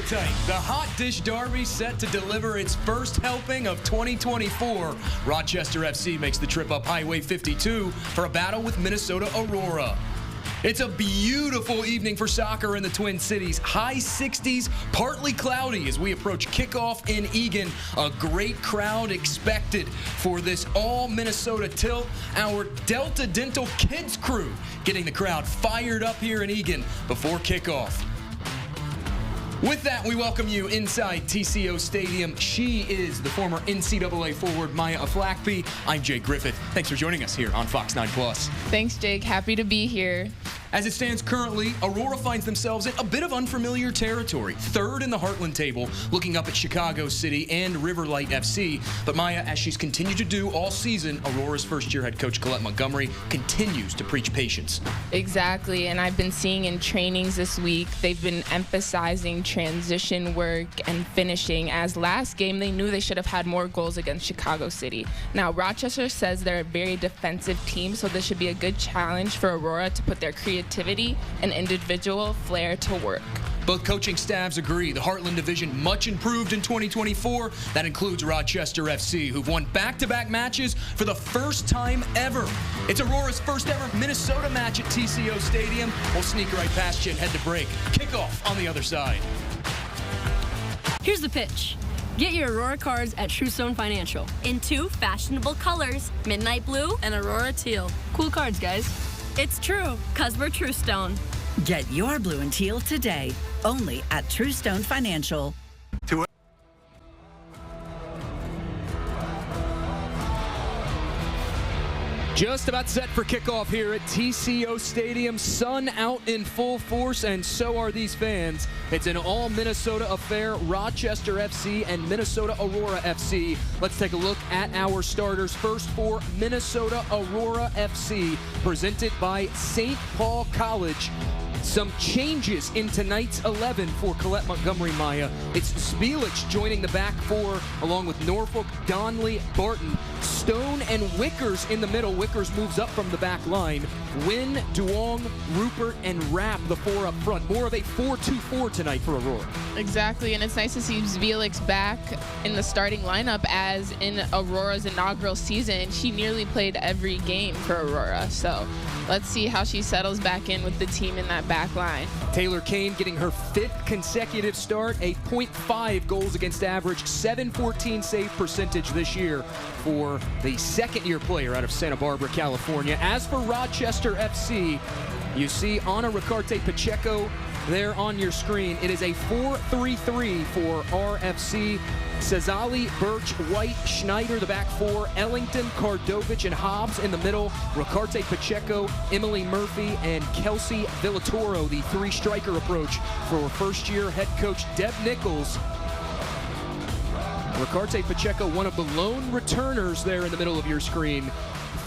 Sit tight. The Hot Dish Derby set to deliver its first helping of 2024. Rochester FC makes the trip up Highway 52 for a battle with Minnesota Aurora. It's a beautiful evening for soccer in the Twin Cities. High 60s, partly cloudy as we approach kickoff in Eagan. A great crowd expected for this all-Minnesota tilt. Our Delta Dental Kids crew getting the crowd fired up here in Eagan before kickoff. With that, we welcome you inside TCO Stadium. She is the former NCAA forward Maya Aflakby. I'm Jake Griffith. Thanks for joining us here on Fox 9+. Thanks, Jake. Happy to be here. As it stands currently, Aurora finds themselves in a bit of unfamiliar territory. Third in the Heartland table, looking up at Chicago City and Riverlight FC. But Maya, as she's continued to do all season, Aurora's first-year head coach Colette Montgomery continues to preach patience. Exactly, and I've been seeing in trainings this week, they've been emphasizing transition work and finishing, as last game they knew they should have had more goals against Chicago City. Now, Rochester says they're a very defensive team, so this should be a good challenge for Aurora to put their creativity and individual flair to work. Both coaching staffs agree the Heartland division much improved in 2024. That includes Rochester FC, who've won back-to-back matches for the first time ever. It's Aurora's first ever Minnesota match at TCO Stadium. We'll sneak right past you and head to break. Kickoff on the other side. Here's the pitch. Get your Aurora cards at TrueStone Financial. In two fashionable colors, midnight blue and Aurora teal. Cool cards, guys. It's true, 'cause we're TrueStone. Get your blue and teal today, only at TrueStone Financial. Just about set for kickoff here at TCO Stadium. Sun out in full force, and so are these fans. It's an all-Minnesota affair, Rochester FC and Minnesota Aurora FC. Let's take a look at our starters. First for Minnesota Aurora FC, presented by St. Paul College. Some changes in tonight's 11 for Colette Montgomery, Maya. It's Zbielich joining the back four, along with Norfolk, Donley, Barton, Stone, and Wickers in the middle. Wickers moves up from the back line. Wynn, Duong, Rupert, and Rapp, the four up front. More of a 4-2-4 tonight for Aurora. Exactly, and it's nice to see Zbielich back in the starting lineup, as in Aurora's inaugural season, she nearly played every game for Aurora. So let's see how she settles back in with the team in that back line. Taylor Kane getting her 5th consecutive start, a .5 goals against average, 714 save percentage this year for the second-year player out of Santa Barbara, California. As for Rochester FC, you see Ana Ricarte Pacheco there on your screen. It is a 4-3-3 for RFC. Cesali, Birch, White, Schneider, the back four, Ellington, Kardovich, and Hobbs in the middle. Ricarte Pacheco, Emily Murphy, and Kelsey Villatoro, the three-striker approach for first-year head coach Deb Nichols. Ricarte Pacheco, one of the lone returners there in the middle of your screen.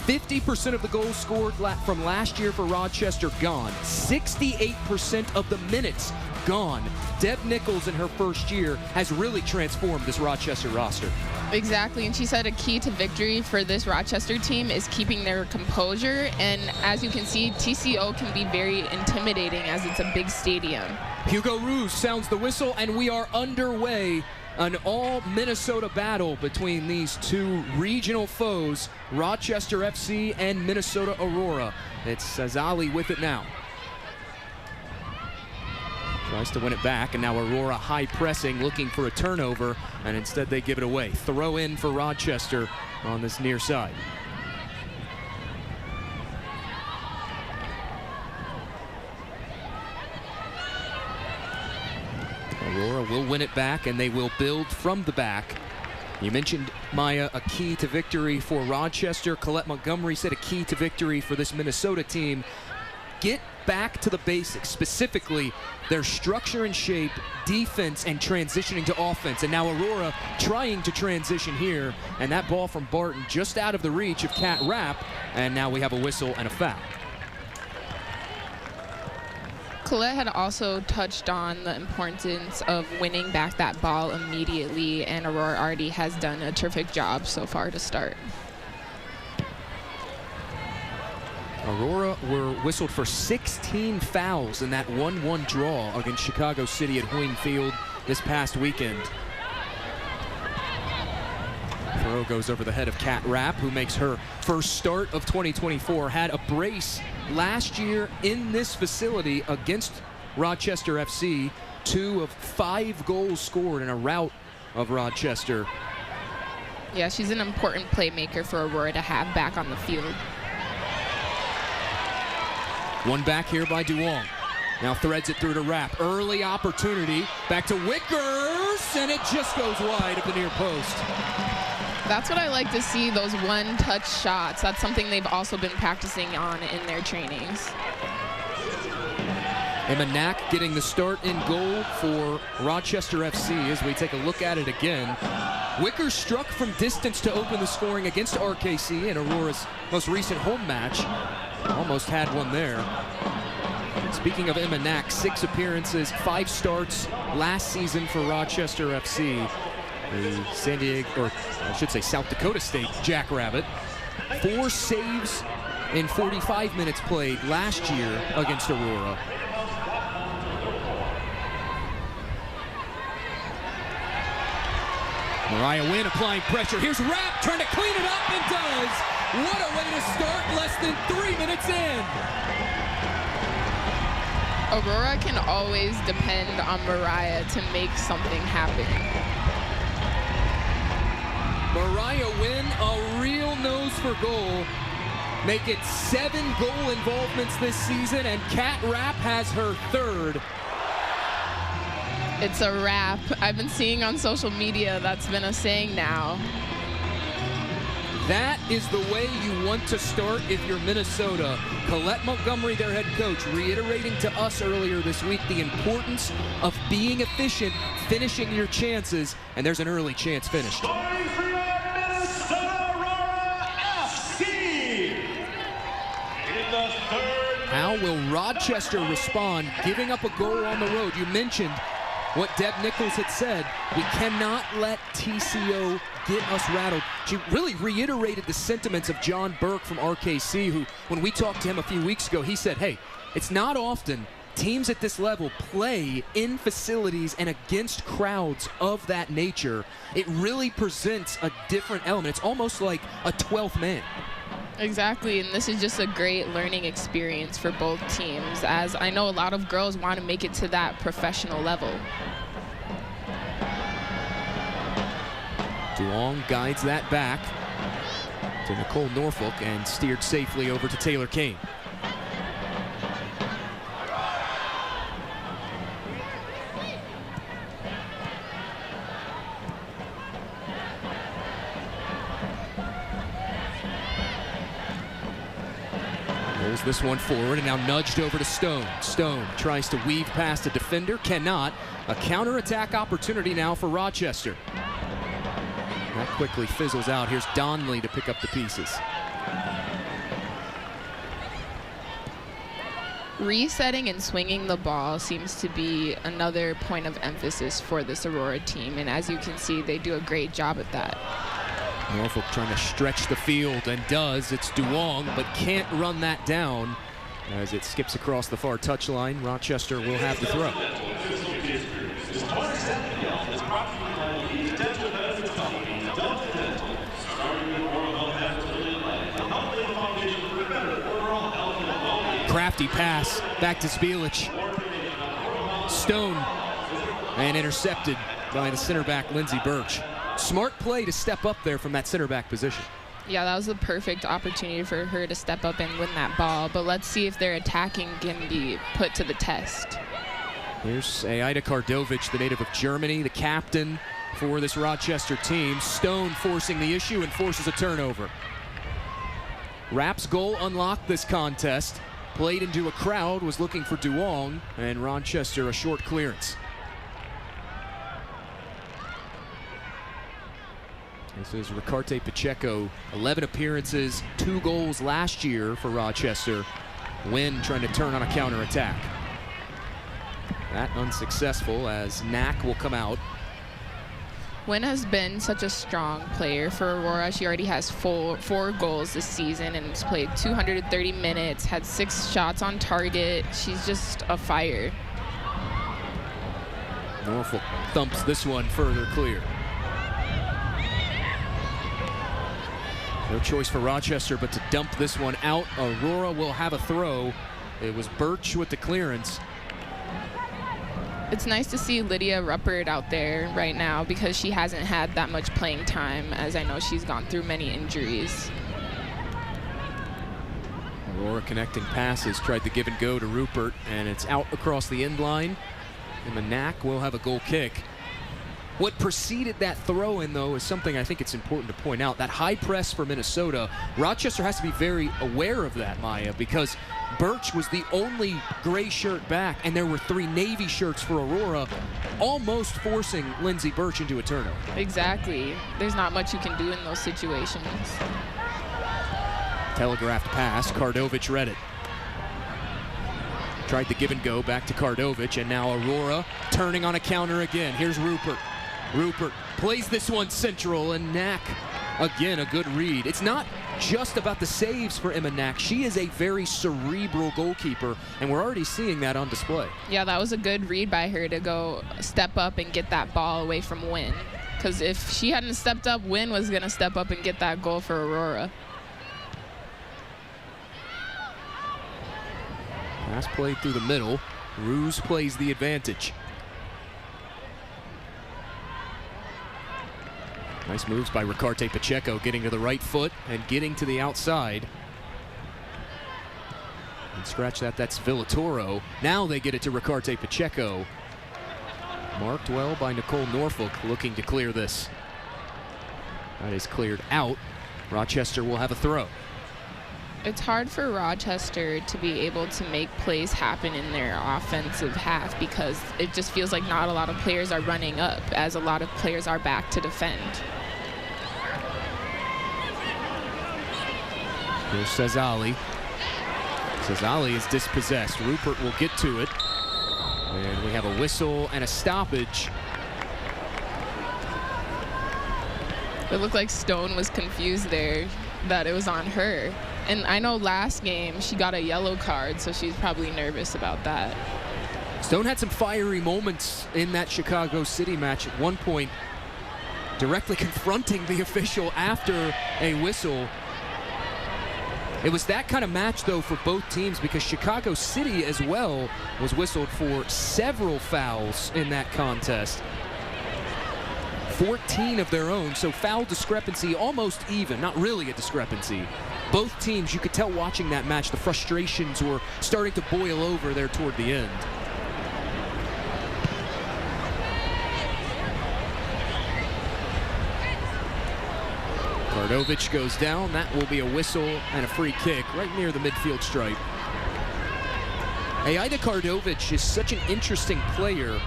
50% of the goals scored from last year for Rochester gone. 68% of the minutes gone. Deb Nichols in her first year has really transformed this Rochester roster. Exactly, and she said a key to victory for this Rochester team is keeping their composure, and as you can see, TCO can be very intimidating as it's a big stadium. Hugo Ruse sounds the whistle, and we are underway. An all-Minnesota battle between these two regional foes, Rochester FC and Minnesota Aurora. It's Cesali with it now. Tries to win it back, and now Aurora high pressing, looking for a turnover, and instead they give it away. Throw in for Rochester on this near side. Aurora will win it back, and they will build from the back. You mentioned, Maya, a key to victory for Rochester. Colette Montgomery said a key to victory for this Minnesota team. Get back to the basics, specifically their structure and shape, defense, and transitioning to offense. And now Aurora trying to transition here, and that ball from Barton just out of the reach of Kat Rapp, and now we have a whistle and a foul. Colette had also touched on the importance of winning back that ball immediately, and Aurora already has done a terrific job so far to start. Aurora were whistled for 16 fouls in that 1-1 draw against Chicago City at Hoyne Field. this past weekend. Throw goes over the head of Kat Rapp, who makes her first start of 2024. Had a brace last year in this facility against Rochester FC. 2 of 5 goals scored in a rout of Rochester. Yeah, she's an important playmaker for Aurora to have back on the field. One back here by Duong. Now threads it through to Rapp. Early opportunity. Back to Wickers, and it just goes wide of the near post. That's what I like to see, those one-touch shots. That's something they've also been practicing on in their trainings. Emma Knack getting the start in goal for Rochester FC as we take a look at it again. Wickers struck from distance to open the scoring against RKC in Aurora's most recent home match. Almost had one there. Speaking of Emma Knack, 6 appearances, 5 starts last season for Rochester FC. The San Diego, or I should say South Dakota State Jackrabbit. 4 saves in 45 minutes played last year against Aurora. Mariah Wynn applying pressure. Here's Rapp trying to clean it up and does. What a way to start less than 3 minutes in. Aurora can always depend on Mariah to make something happen. Mariah Wynn, a real nose for goal. Make it 7 goal involvements this season, and Kat Rapp has her 3rd. It's a wrap. I've been seeing on social media that's been a saying now. That is the way you want to start if you're Minnesota. Colette Montgomery, their head coach, reiterating to us earlier this week the importance of being efficient, finishing your chances, and there's an early chance finished. How will Rochester respond, giving up a goal on the road? You mentioned what Deb Nichols had said. We cannot let TCO get us rattled. She really reiterated the sentiments of John Burke from RKC, who, when we talked to him a few weeks ago, he said, hey, it's not often teams at this level play in facilities and against crowds of that nature. It really presents a different element. It's almost like a 12th man. Exactly, and this is just a great learning experience for both teams, as I know a lot of girls want to make it to that professional level. Duong guides that back to Nicole Norfolk and steered safely over to Taylor Kane. Rolls this one forward and now nudged over to Stone. Stone tries to weave past a defender, cannot. A counterattack opportunity now for Rochester. That quickly fizzles out. Here's Donley to pick up the pieces. Resetting and swinging the ball seems to be another point of emphasis for this Aurora team, and as you can see, they do a great job at that. Norfolk trying to stretch the field and does. It's Duong, but can't run that down as it skips across the far touchline. Rochester will have the throw. Crafty pass back to Spielich. Stone, and intercepted by the center back Lindsey Birch. Smart play to step up there from that center back position. Yeah, that was the perfect opportunity for her to step up and win that ball, but let's see if their attacking can be put to the test. Here's Aida Kardovic, the native of Germany, the captain for this Rochester team. Stone forcing the issue and forces a turnover. Rapp's goal unlocked this contest. Played into a crowd, was looking for Duong, and Rochester a short clearance. This is Ricarte Pacheco, 11 appearances, 2 goals last year for Rochester. Wynn trying to turn on a counterattack. That unsuccessful as Knack will come out. Wynn has been such a strong player for Aurora. She already has four goals this season and has played 230 minutes, had 6 shots on target. She's just a fire. Norfolk thumps this one further clear. No choice for Rochester but to dump this one out. Aurora will have a throw. It was Birch with the clearance. It's nice to see Lydia Ruppert out there right now because she hasn't had that much playing time, as I know she's gone through many injuries. Aurora connecting passes, tried to give and go to Ruppert, and it's out across the end line. And Manak will have a goal kick. What preceded that throw-in, though, is something I think it's important to point out. That high press for Minnesota, Rochester has to be very aware of that, Maya, because Birch was the only gray shirt back, and there were 3 Navy shirts for Aurora, almost forcing Lindsey Birch into a turnover. Exactly. There's not much you can do in those situations. Telegraphed pass, Kardovich read it. Tried the give and go back to Kardovich, and now Aurora turning on a counter again. Here's Ruppert. Ruppert plays this one central, and Knack, again, a good read. It's not just about the saves for Emma Knack. She is a very cerebral goalkeeper, and we're already seeing that on display. Yeah, that was a good read by her to go step up and get that ball away from Wynn. Because if she hadn't stepped up, Wynn was going to step up and get that goal for Aurora. Pass played through the middle. Ruse plays the advantage. Nice moves by Ricarte Pacheco, getting to the right foot and getting to the outside. And scratch that, that's Villatoro. Now they get it to Ricarte Pacheco. Marked well by Nicole Norfolk, looking to clear this. That is cleared out. Rochester will have a throw. It's hard for Rochester to be able to make plays happen in their offensive half because it just feels like not a lot of players are running up, as a lot of players are back to defend. Here's Cesali. Cesali is dispossessed. Ruppert will get to it. And we have a whistle and a stoppage. It looked like Stone was confused there that it was on her. And I know last game she got a yellow card, so she's probably nervous about that. Stone had some fiery moments in that Chicago City match at one point, directly confronting the official after a whistle. It was that kind of match, though, for both teams because Chicago City as well was whistled for several fouls in that contest. 14 of their own, so foul discrepancy almost even, not really a discrepancy. Both teams, you could tell watching that match, the frustrations were starting to boil over there toward the end. Kardovich goes down. That will be a whistle and a free kick right near the midfield stripe. Aida Kardovich is such an interesting player.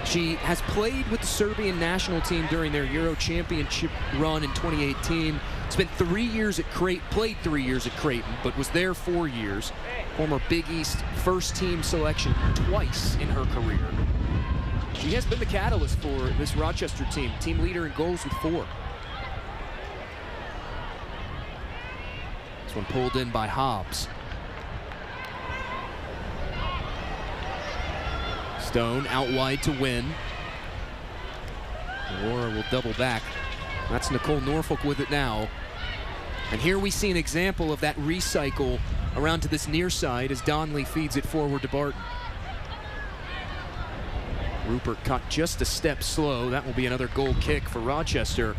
She has played with the Serbian national team during their Euro Championship run in 2018. Spent 3 years at Creighton, played 3 years at Creighton, but was there 4 years. Former Big East first team selection twice in her career. She has been the catalyst for this Rochester team. Team leader in goals with 4. This one pulled in by Hobbs. Stone out wide to win. Aurora will double back. That's Nicole Norfolk with it now. And here we see an example of that recycle around to this near side as Donley feeds it forward to Barton. Ruppert caught just a step slow. That will be another goal kick for Rochester.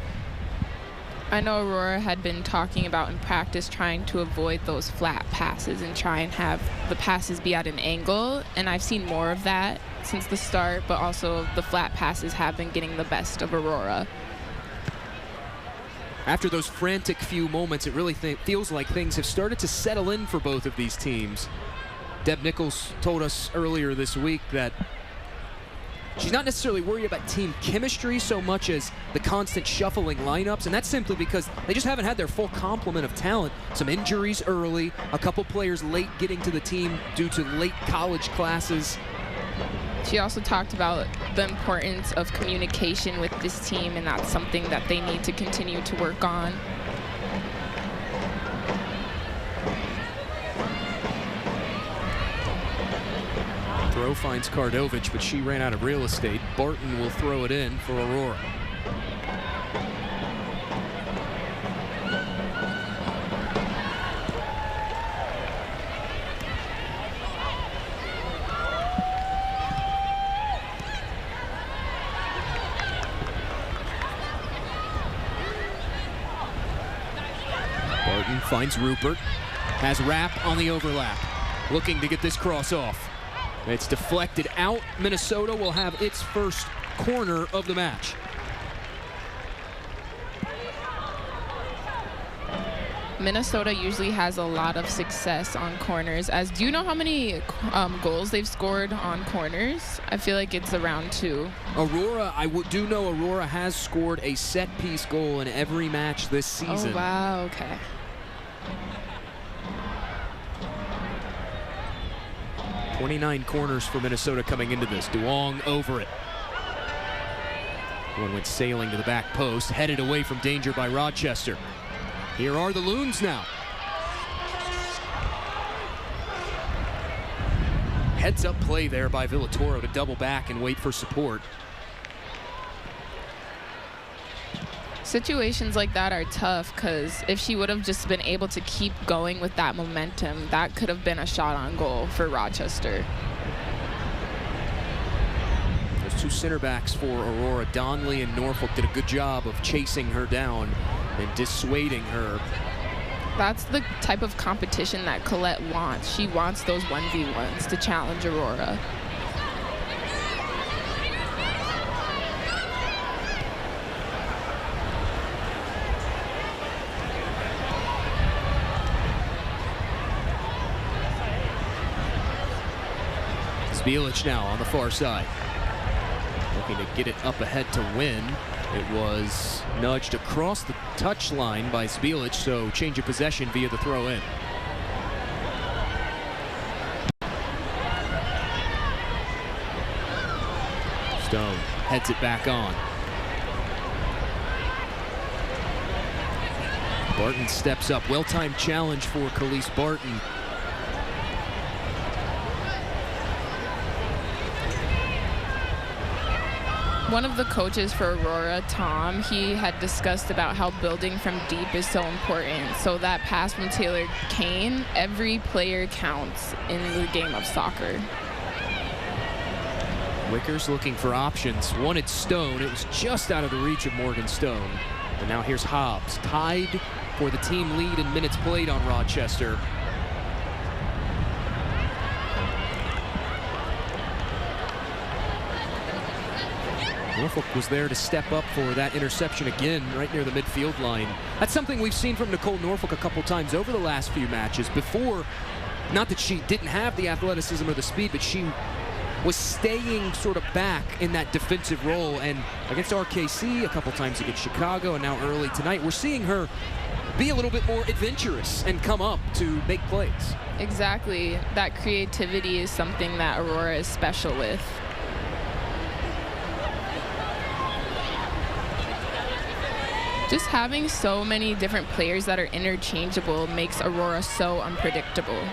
I know Aurora had been talking about in practice trying to avoid those flat passes and try and have the passes be at an angle, and I've seen more of that since the start, but also the flat passes have been getting the best of Aurora. After those frantic few moments, it really feels like things have started to settle in for both of these teams. Deb Nichols told us earlier this week that she's not necessarily worried about team chemistry so much as the constant shuffling lineups, and that's simply because they just haven't had their full complement of talent. Some injuries early, a couple players late getting to the team due to late college classes. She also talked about the importance of communication with this team, and that's something that they need to continue to work on. Throw throw, finds Kardovich, but she ran out of real estate. Barton will throw it in for Aurora. Barton finds Rupert, has Rapp on the overlap, looking to get this cross off. It's deflected out. Minnesota will have its first corner of the match. Minnesota usually has a lot of success on corners. Do you know how many goals they've scored on corners? I feel like it's around 2. Aurora, do know Aurora has scored a set-piece goal in every match this season. Oh, wow, okay. .29 corners for Minnesota coming into this. Duong over it. One went sailing to the back post, headed away from danger by Rochester. Here are the Loons now. Heads up play there by Villatoro to double back and wait for support. Situations like that are tough because if she would have just been able to keep going with that momentum, that could have been a shot on goal for Rochester. Those 2 center backs for Aurora, Donley and Norfolk, did a good job of chasing her down and dissuading her. That's the type of competition that Colette wants. She wants those 1v1s to challenge Aurora. Zbielich now on the far side. Looking to get it up ahead to win. It was nudged across the touchline by Zbielich, so change of possession via the throw-in. Stone heads it back on. Barton steps up. Well-timed challenge for Khalees Barton. One of the coaches for Aurora, Tom, he had discussed about how building from deep is so important. So that pass from Taylor Kane, every player counts in the game of soccer. Wickers looking for options. Wanted Stone. It was just out of the reach of Morgan Stone. And now here's Hobbs, tied for the team lead in minutes played on Rochester. Norfolk was there to step up for that interception again right near the midfield line. That's something we've seen from Nicole Norfolk a couple times over the last few matches. Before, not that she didn't have the athleticism or the speed, but she was staying sort of back in that defensive role. And against RKC, a couple times against Chicago, and now early tonight, we're seeing her be a little bit more adventurous and come up to make plays. Exactly. That creativity is something that Aurora is special with. Just having so many different players that are interchangeable makes Aurora so unpredictable.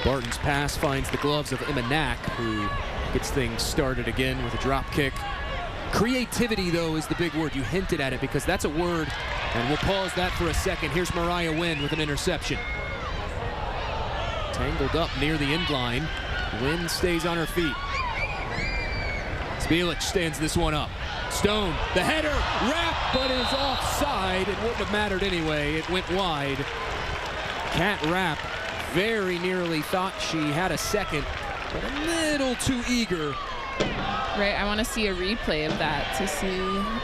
Barton's pass finds the gloves of Emma Knack, who gets things started again with a drop kick. Creativity, though, is the big word. You hinted at it because that's a word, and we'll pause that for a second. Here's Mariah Wynn with an interception. Tangled up near the end line. Wynn stays on her feet. Zbielich stands this one up. Stone, the header, Rapp, but is offside. It wouldn't have mattered anyway. It went wide. Kat Rapp very nearly thought she had a second, but a little too eager. Right, I want to see a replay of that to see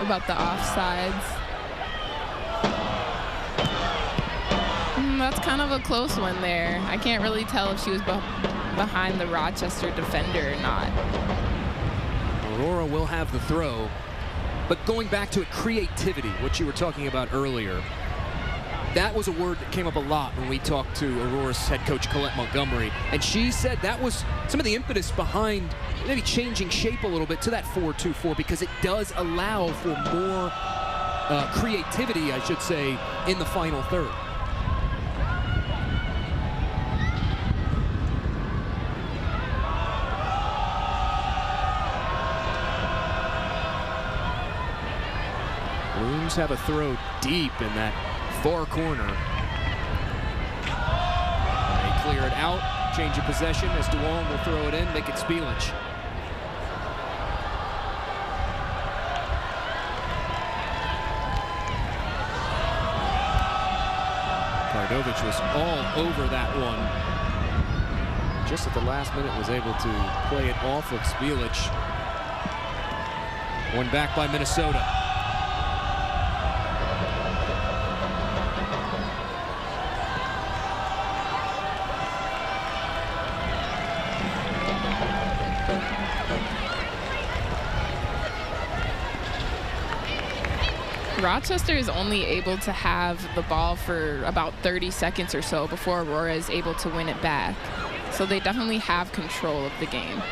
about the offsides. That's kind of a close one there. I can't really tell if she was behind the Rochester defender or not. Aurora will have the throw. But going back to it, creativity, what you were talking about earlier, that was a word that came up a lot when we talked to Aurora's head coach, Colette Montgomery. And she said that was some of the impetus behind maybe changing shape a little bit to that 4-2-4, because it does allow for more creativity, I should say, in the final third. Cruise have a throw deep in that far corner. They clear it out, change of possession as DeWong will throw it in, make it Spielich. Kardovich was all over that one. Just at the last minute was able to play it off of Spielich. One back by Minnesota. Rochester is only able to have the ball for about 30 seconds or so before Aurora is able to win it back. So they definitely have control of the game.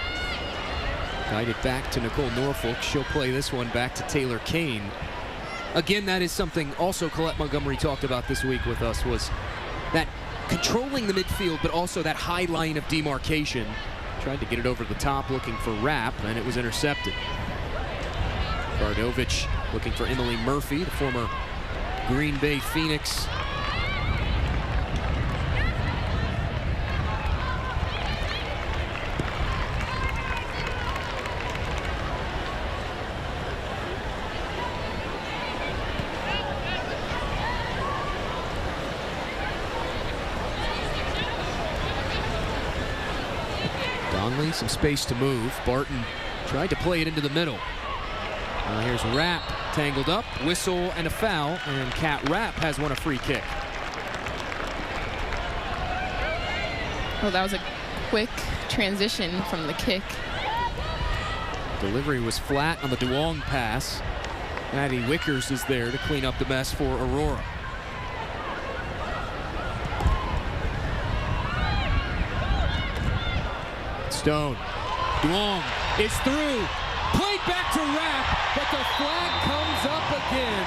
Guided back to Nicole Norfolk. She'll play this one back to Taylor Kane. Again, that is something also Colette Montgomery talked about this week with us, was that controlling the midfield, but also that high line of demarcation. Tried to get it over the top looking for Rapp, and it was intercepted. Kardovich looking for Emily Murphy, the former Green Bay Phoenix. Donley, some space to move. Barton tried to play it into the middle. Here's Rapp tangled up, whistle and a foul, and Kat Rapp has won a free kick. Well, that was a quick transition from the kick. Delivery was flat on the DeWong pass. Maddie Wickers is there to clean up the mess for Aurora. Stone. DeWong is through. Played back to Rapp, but the flag comes up again.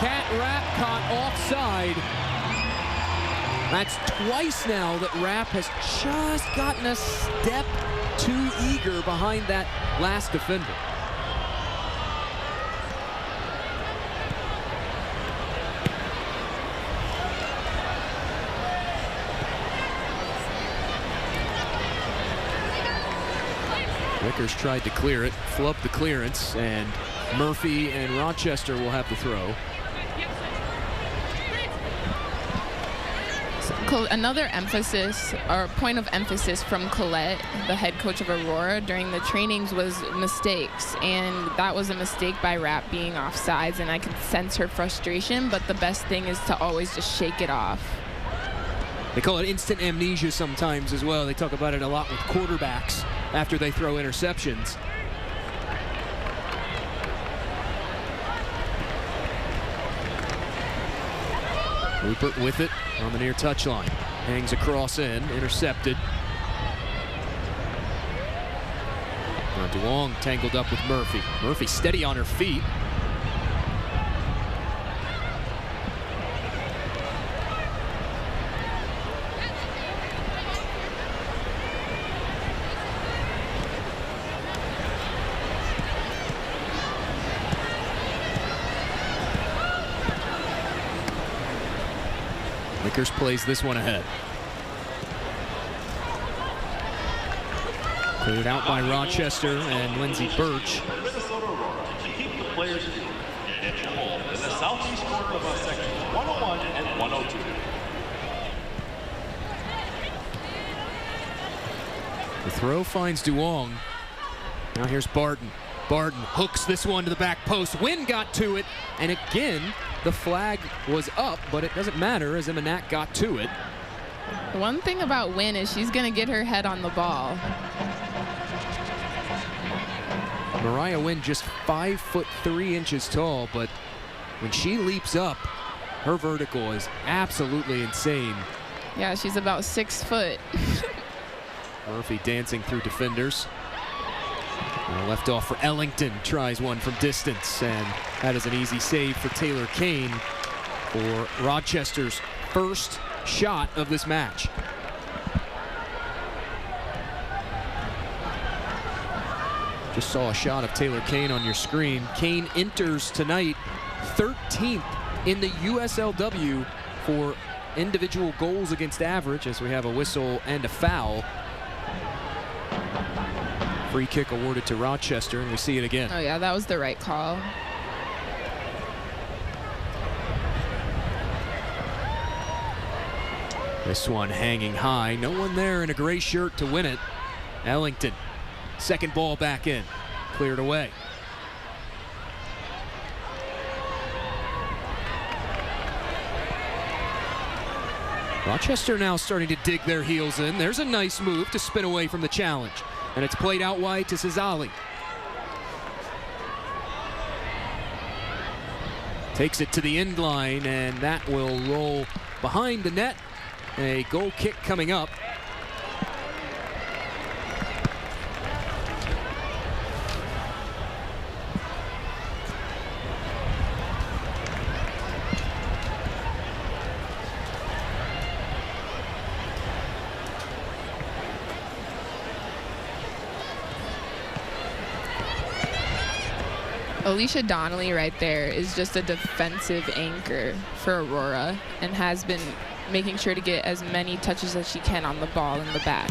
Kat Rapp caught offside. That's twice now that Rapp has just gotten a step too eager behind that last defender. Wickers tried to clear it, flubbed the clearance, and Murphy and Rochester will have the throw. So, another emphasis, or point of emphasis from Colette, the head coach of Aurora, during the trainings was mistakes. And that was a mistake by Rapp being offsides, and I could sense her frustration, but the best thing is to always just shake it off. They call it instant amnesia sometimes as well. They talk about it a lot with quarterbacks after they throw interceptions. Rupert with it on the near touchline. Hangs across in, intercepted. Now DeWong tangled up with Murphy. Murphy steady on her feet. Wickers plays this one ahead. Cleared out by Rochester and Lindsey Birch. Minnesota Aurora to keep the players at your home in the southeast corner of sections 101 and 102. The throw finds DeWong. Now here's Barton. Barton hooks this one to the back post. Wynn got to it, and again, the flag was up, but it doesn't matter as Emanak got to it. The one thing about Wynn is she's going to get her head on the ball. Mariah Wynn just 5'3" tall, but when she leaps up, her vertical is absolutely insane. Yeah, she's about 6 foot. Murphy dancing through defenders. Left off for Ellington, tries one from distance, and that is an easy save for Taylor Kane for Rochester's first shot of this match. Just saw a shot of Taylor Kane on your screen. Kane enters tonight 13th in the USLW for individual goals against average, as we have a whistle and a foul. Free kick awarded to Rochester, and we see it again. Oh yeah, that was the right call. This one hanging high. No one there in a gray shirt to win it. Ellington, second ball back in. Cleared away. Rochester now starting to dig their heels in. There's a nice move to spin away from the challenge. And it's played out wide to Cesali. Takes it to the end line, and that will roll behind the net. A goal kick coming up. Alicia Donnelly right there is just a defensive anchor for Aurora and has been making sure to get as many touches as she can on the ball in the back.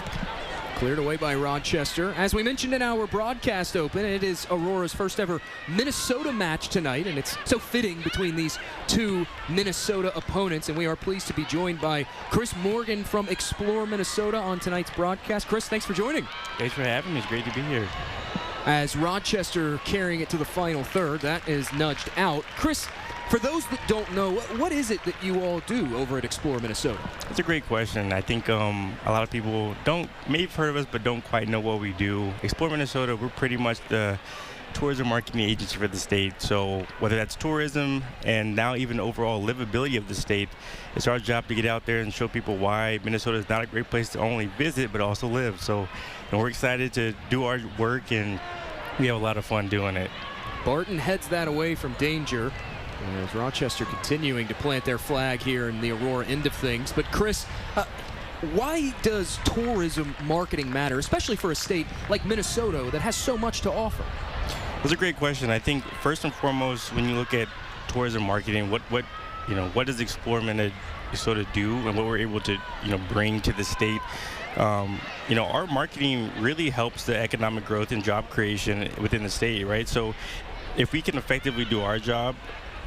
Cleared away by Rochester. As we mentioned in our broadcast open, it is Aurora's first ever Minnesota match tonight, and it's so fitting between these two Minnesota opponents, and we are pleased to be joined by Chris Morgan from Explore Minnesota on tonight's broadcast. Chris, thanks for joining. Thanks for having me. It's great to be here. As Rochester carrying it to the final third, that is nudged out. Chris, for those that don't know, what is it that you all do over at Explore Minnesota? It's a great question. I think a lot of people may have heard of us, but don't quite know what we do. Explore Minnesota, we're pretty much the tourism marketing agency for the state. So whether that's tourism and now even overall livability of the state, it's our job to get out there and show people why Minnesota is not a great place to only visit, but also live. So we're excited to do our work, and we have a lot of fun doing it. Barton heads that away from danger. As Rochester continuing to plant their flag here in the Aurora end of things. But Chris, why does tourism marketing matter, especially for a state like Minnesota that has so much to offer? That's a great question. I think first and foremost, when you look at tourism marketing, what does Explore Minnesota do, and what we're able to bring to the state? Our marketing really helps the economic growth and job creation within the state, right? So if we can effectively do our job,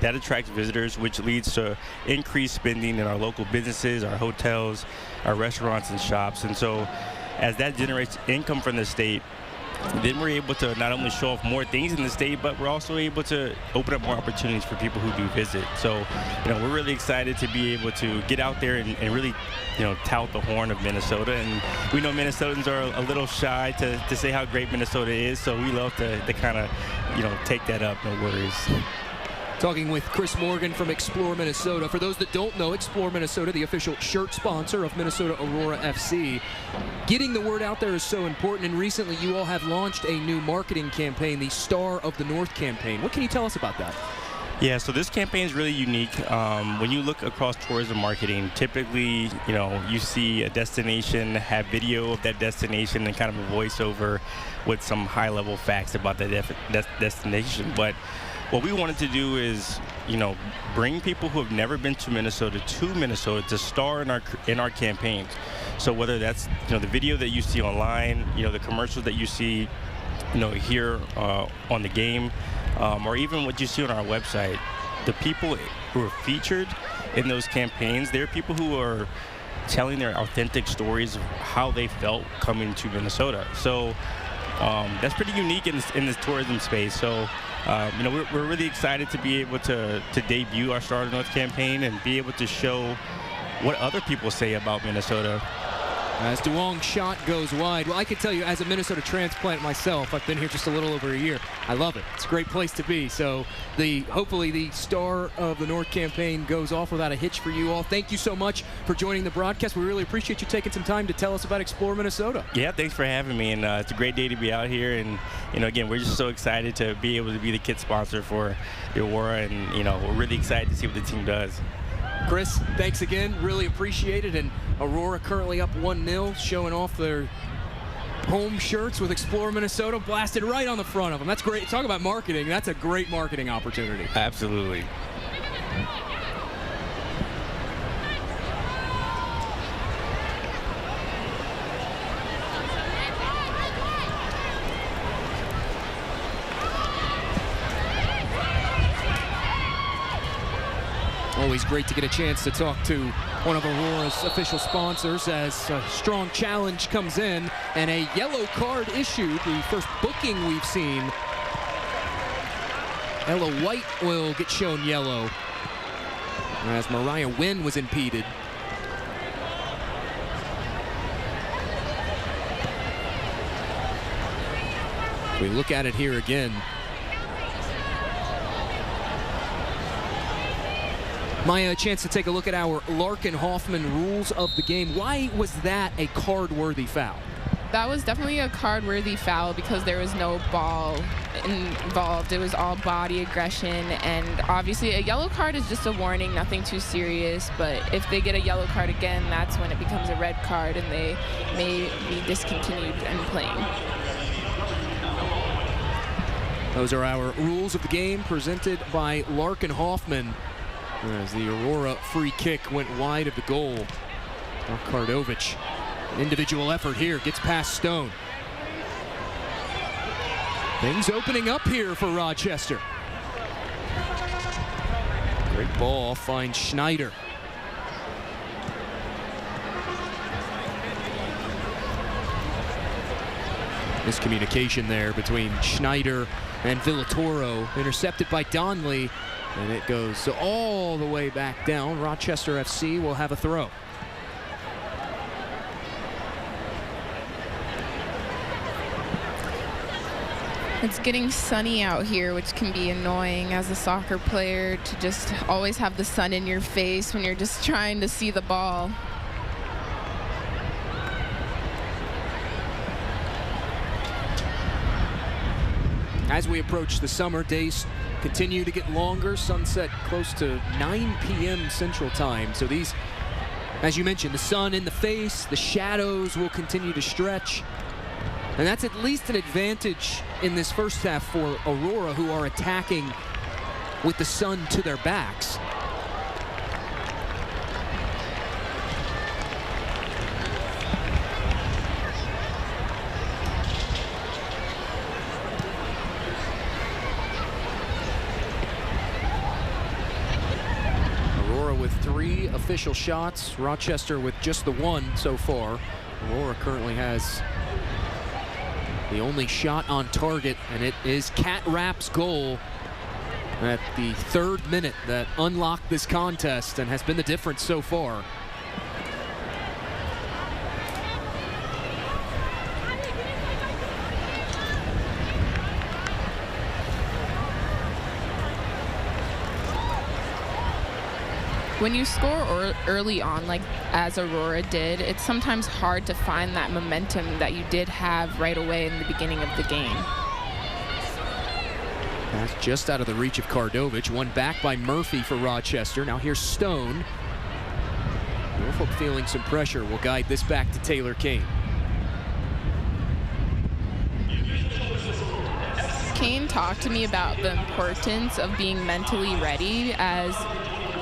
that attracts visitors, which leads to increased spending in our local businesses, our hotels, our restaurants and shops. And so as that generates income from the state, then we're able to not only show off more things in the state, but we're also able to open up more opportunities for people who do visit. So, we're really excited to be able to get out there and really, tout the horn of Minnesota. And we know Minnesotans are a little shy to say how great Minnesota is, so we love to kind of, take that up, no worries. Talking with Chris Morgan from Explore Minnesota. For those that don't know, Explore Minnesota, the official shirt sponsor of Minnesota Aurora FC. Getting the word out there is so important, and recently you all have launched a new marketing campaign, the Star of the North campaign. What can you tell us about that? Yeah, so this campaign is really unique. When you look across tourism marketing, typically, you see a destination, have video of that destination and kind of a voiceover with some high-level facts about that destination. But what we wanted to do is, bring people who have never been to Minnesota to star in our campaigns. So whether that's, the video that you see online, the commercials that you see, here on the game, or even what you see on our website, the people who are featured in those campaigns, they're people who are telling their authentic stories of how they felt coming to Minnesota. So that's pretty unique in this tourism space. So we're really excited to be able to debut our Star of the North campaign and be able to show what other people say about Minnesota. As DeWong's shot goes wide, well, I can tell you, as a Minnesota transplant myself, I've been here just a little over a year. I love it. It's a great place to be. So hopefully the Star of the North campaign goes off without a hitch for you all. Thank you so much for joining the broadcast. We really appreciate you taking some time to tell us about Explore Minnesota. Yeah, thanks for having me. And it's a great day to be out here. And, again, we're just so excited to be able to be the kit sponsor for the Aurora. And, we're really excited to see what the team does. Chris, thanks again. Really appreciate it. And Aurora currently up 1-0, showing off their home shirts with Explore Minnesota blasted right on the front of them. That's great. Talk about marketing. That's a great marketing opportunity. Absolutely. Always great to get a chance to talk to one of Aurora's official sponsors as a strong challenge comes in and a yellow card issued, the first booking we've seen. Ella White will get shown yellow as Mariah Wynn was impeded. We look at it here again. Maya, a chance to take a look at our Larkin-Hoffman rules of the game. Why was that a card-worthy foul? That was definitely a card-worthy foul because there was no ball involved. It was all body aggression, and obviously a yellow card is just a warning, nothing too serious, but if they get a yellow card again, that's when it becomes a red card and they may be discontinued and playing. Those are our rules of the game presented by Larkin-Hoffman. As the Aurora free kick went wide of the goal. Kardovich, an individual effort here, gets past Stone. Things opening up here for Rochester. Great ball, finds Schneider. Miscommunication there between Schneider and Villatoro, intercepted by Donley. And it goes all the way back down. Rochester FC will have a throw. It's getting sunny out here, which can be annoying as a soccer player to just always have the sun in your face when you're just trying to see the ball. As we approach the summer, days continue to get longer. Sunset close to 9 p.m. Central Time. So these, as you mentioned, the sun in the face, the shadows will continue to stretch. And that's at least an advantage in this first half for Aurora, who are attacking with the sun to their backs. With 3 official shots, Rochester with just the 1 so far. Aurora currently has the only shot on target, and it is Cat Rapp's goal at the 3rd minute that unlocked this contest and has been the difference so far. When you score early on, like as Aurora did, it's sometimes hard to find that momentum that you did have right away in the beginning of the game. That's just out of the reach of Kardovich. One back by Murphy for Rochester. Now here's Stone. Norfolk feeling some pressure will guide this back to Taylor Kane. Kane talked to me about the importance of being mentally ready, as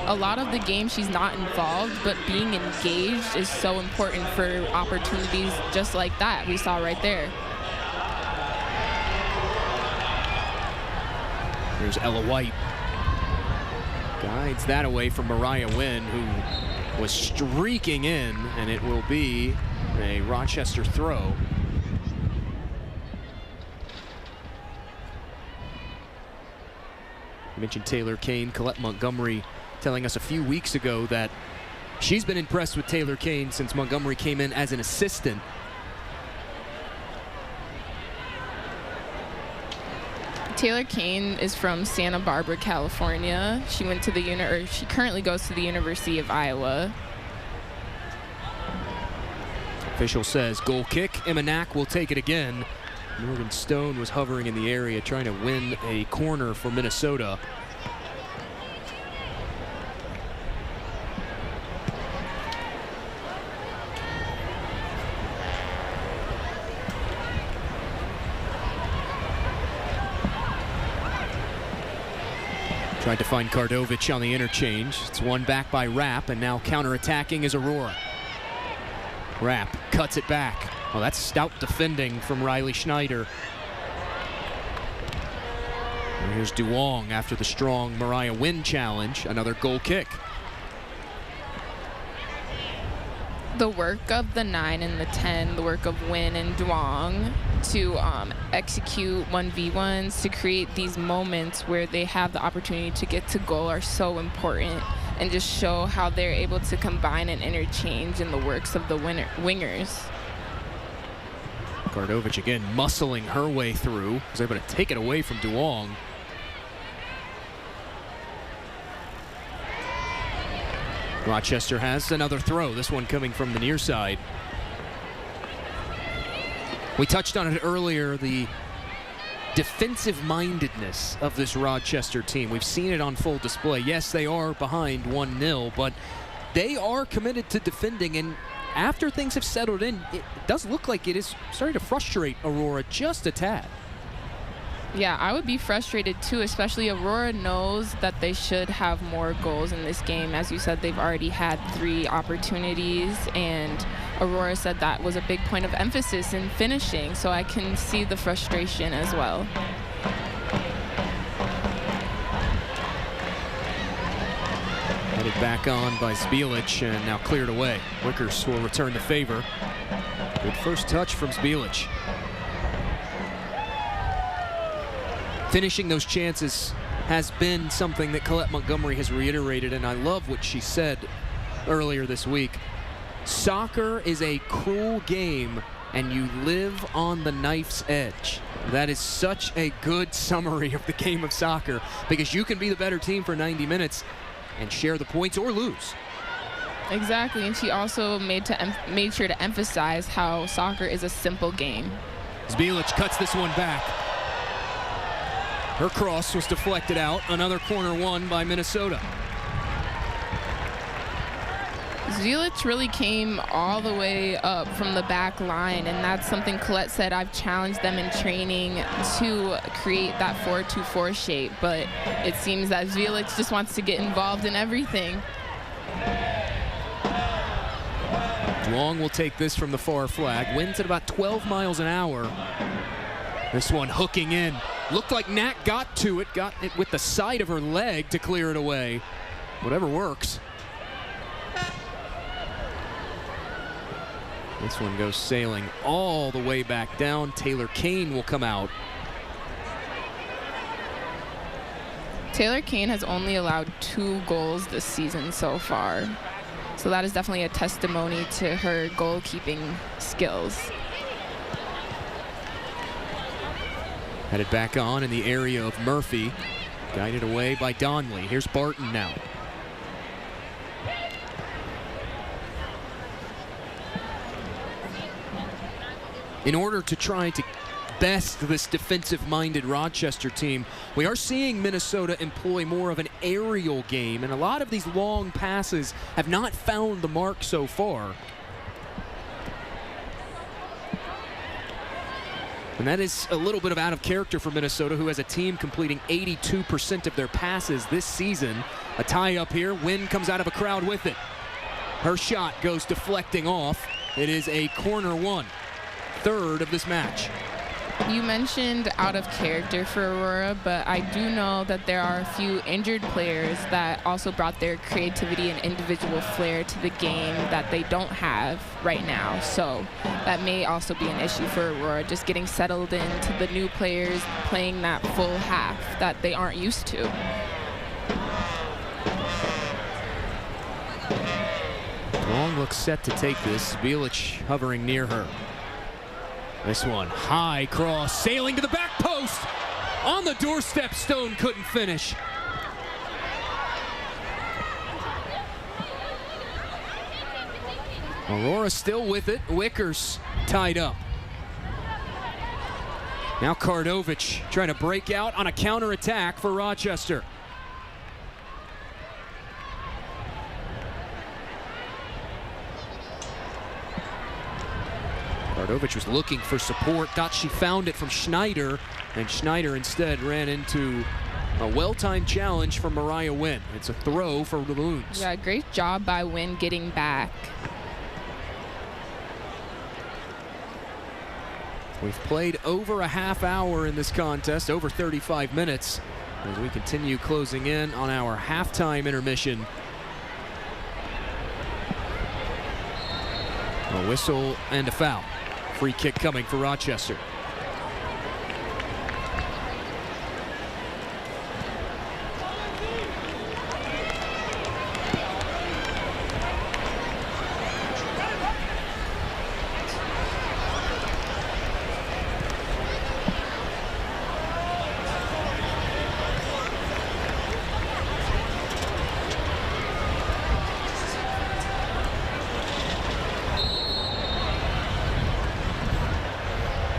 a lot of the game she's not involved, but being engaged is so important for opportunities just like that we saw right there. Here's Ella White. Guides that away from Mariah Wynn, who was streaking in, and it will be a Rochester throw. You mentioned Taylor Kane. Colette Montgomery telling us a few weeks ago that she's been impressed with Taylor Kane since Montgomery came in as an assistant. Taylor Kane is from Santa Barbara, California. She went to she currently goes to the University of Iowa. Official says goal kick. Imanak will take it again. Morgan Stone was hovering in the area trying to win a corner for Minnesota. Tried to find Kardovic on the interchange. It's one back by Rapp, and now counterattacking is Aurora. Rapp cuts it back. Well, that's stout defending from Riley Schneider. And here's Duong after the strong Mariah Wynn challenge. Another goal kick. The work of the 9 and the 10, the work of Wynn and Duong to execute 1v1s, to create these moments where they have the opportunity to get to goal are so important, and just show how they're able to combine and interchange in the works of the wingers. Kardovic again muscling her way through. Was able to take it away from Duong. Rochester has another throw, this one coming from the near side. We touched on it earlier, the defensive mindedness of this Rochester team. We've seen it on full display. Yes, they are behind 1-0, but they are committed to defending, and after things have settled in, it does look like it is starting to frustrate Aurora just a tad. Yeah, I would be frustrated too, especially Aurora knows that they should have more goals in this game. As you said, they've already had 3 opportunities, and Aurora said that was a big point of emphasis in finishing, so I can see the frustration as well. Headed back on by Zbilic, and now cleared away. Wickers will return the favor. Good first touch from Zbilic. Finishing those chances has been something that Colette Montgomery has reiterated, and I love what she said earlier this week. Soccer is a cruel game, and you live on the knife's edge. That is such a good summary of the game of soccer, because you can be the better team for 90 minutes and share the points or lose. Exactly, and she also made sure to emphasize how soccer is a simple game. Zbilic cuts this one back. Her cross was deflected out. Another corner won by Minnesota. Zbilic really came all the way up from the back line, and that's something Colette said. I've challenged them in training to create that 4-2-4 shape, but it seems that Zbilic just wants to get involved in everything. Long will take this from the far flag. Winds at about 12 miles an hour. This one hooking in. Looked like Nat got it with the side of her leg to clear it away. Whatever works. This one goes sailing all the way back down. Taylor Kane will come out. Taylor Kane has only allowed 2 goals this season so far. So that is definitely a testimony to her goalkeeping skills. Headed back on in the area of Murphy. Guided away by Donnelly. Here's Barton now. In order to try to best this defensive-minded Rochester team, we are seeing Minnesota employ more of an aerial game, and a lot of these long passes have not found the mark so far. And that is a little bit of out of character for Minnesota, who has a team completing 82% of their passes this season. A tie up here. Wynn comes out of a crowd with it. Her shot goes deflecting off. It is a corner one. Third of this match. You mentioned out of character for Aurora, but I do know that there are a few injured players that also brought their creativity and individual flair to the game that they don't have right now. So that may also be an issue for Aurora, just getting settled into the new players, playing that full half that they aren't used to. Long looks set to take this. Zbilic hovering near her. This one, high cross, sailing to the back post. On the doorstep, Stone couldn't finish. Aurora still with it. Wickers tied up. Now Kardovic trying to break out on a counterattack for Rochester. Kardovic was looking for support, thought she found it from Schneider, and Schneider instead ran into A well-timed challenge from Mariah Wynn. It's a throw for the Loons. Yeah, great job by Wynn getting back. We've played over a half hour in this contest, over 35 minutes, as we continue closing in on our halftime intermission. A whistle and a foul. Free kick coming for Rochester.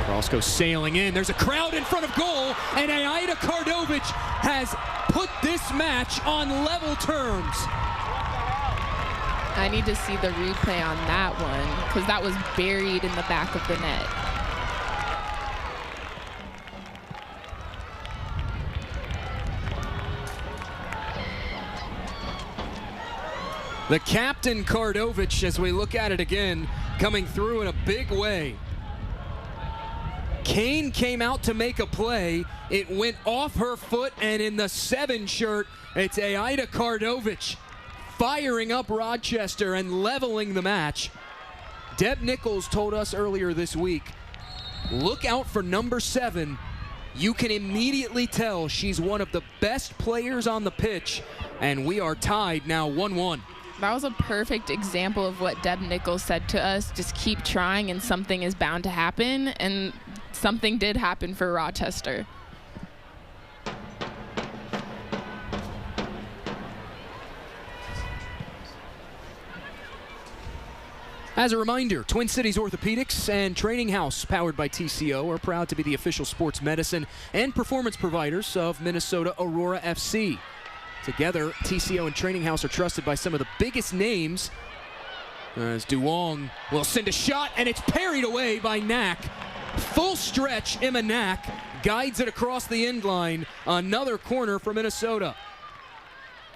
Cross goes sailing in. There's a crowd in front of goal, and Aida Kardovic has put this match on level terms. I need to see the replay on that one because that was buried in the back of the net. The captain Kardovic, as we look at it again, coming through in a big way. Kane came out to make a play. It went off her foot, and in the 7 shirt, it's Aida Kardovic firing up Rochester and leveling the match. Deb Nichols told us earlier this week, look out for number 7. You can immediately tell she's one of the best players on the pitch, and we are tied now 1-1. That was a perfect example of what Deb Nichols said to us. Just keep trying and something is bound to happen, and something did happen for Rochester. As a reminder, Twin Cities Orthopedics and Training House, powered by TCO, are proud to be the official sports medicine and performance providers of Minnesota Aurora FC. Together, TCO and Training House are trusted by some of the biggest names. As Duong will send a shot, and it's parried away by Knack. Full stretch, Emma Knack guides it across the end line. Another corner for Minnesota.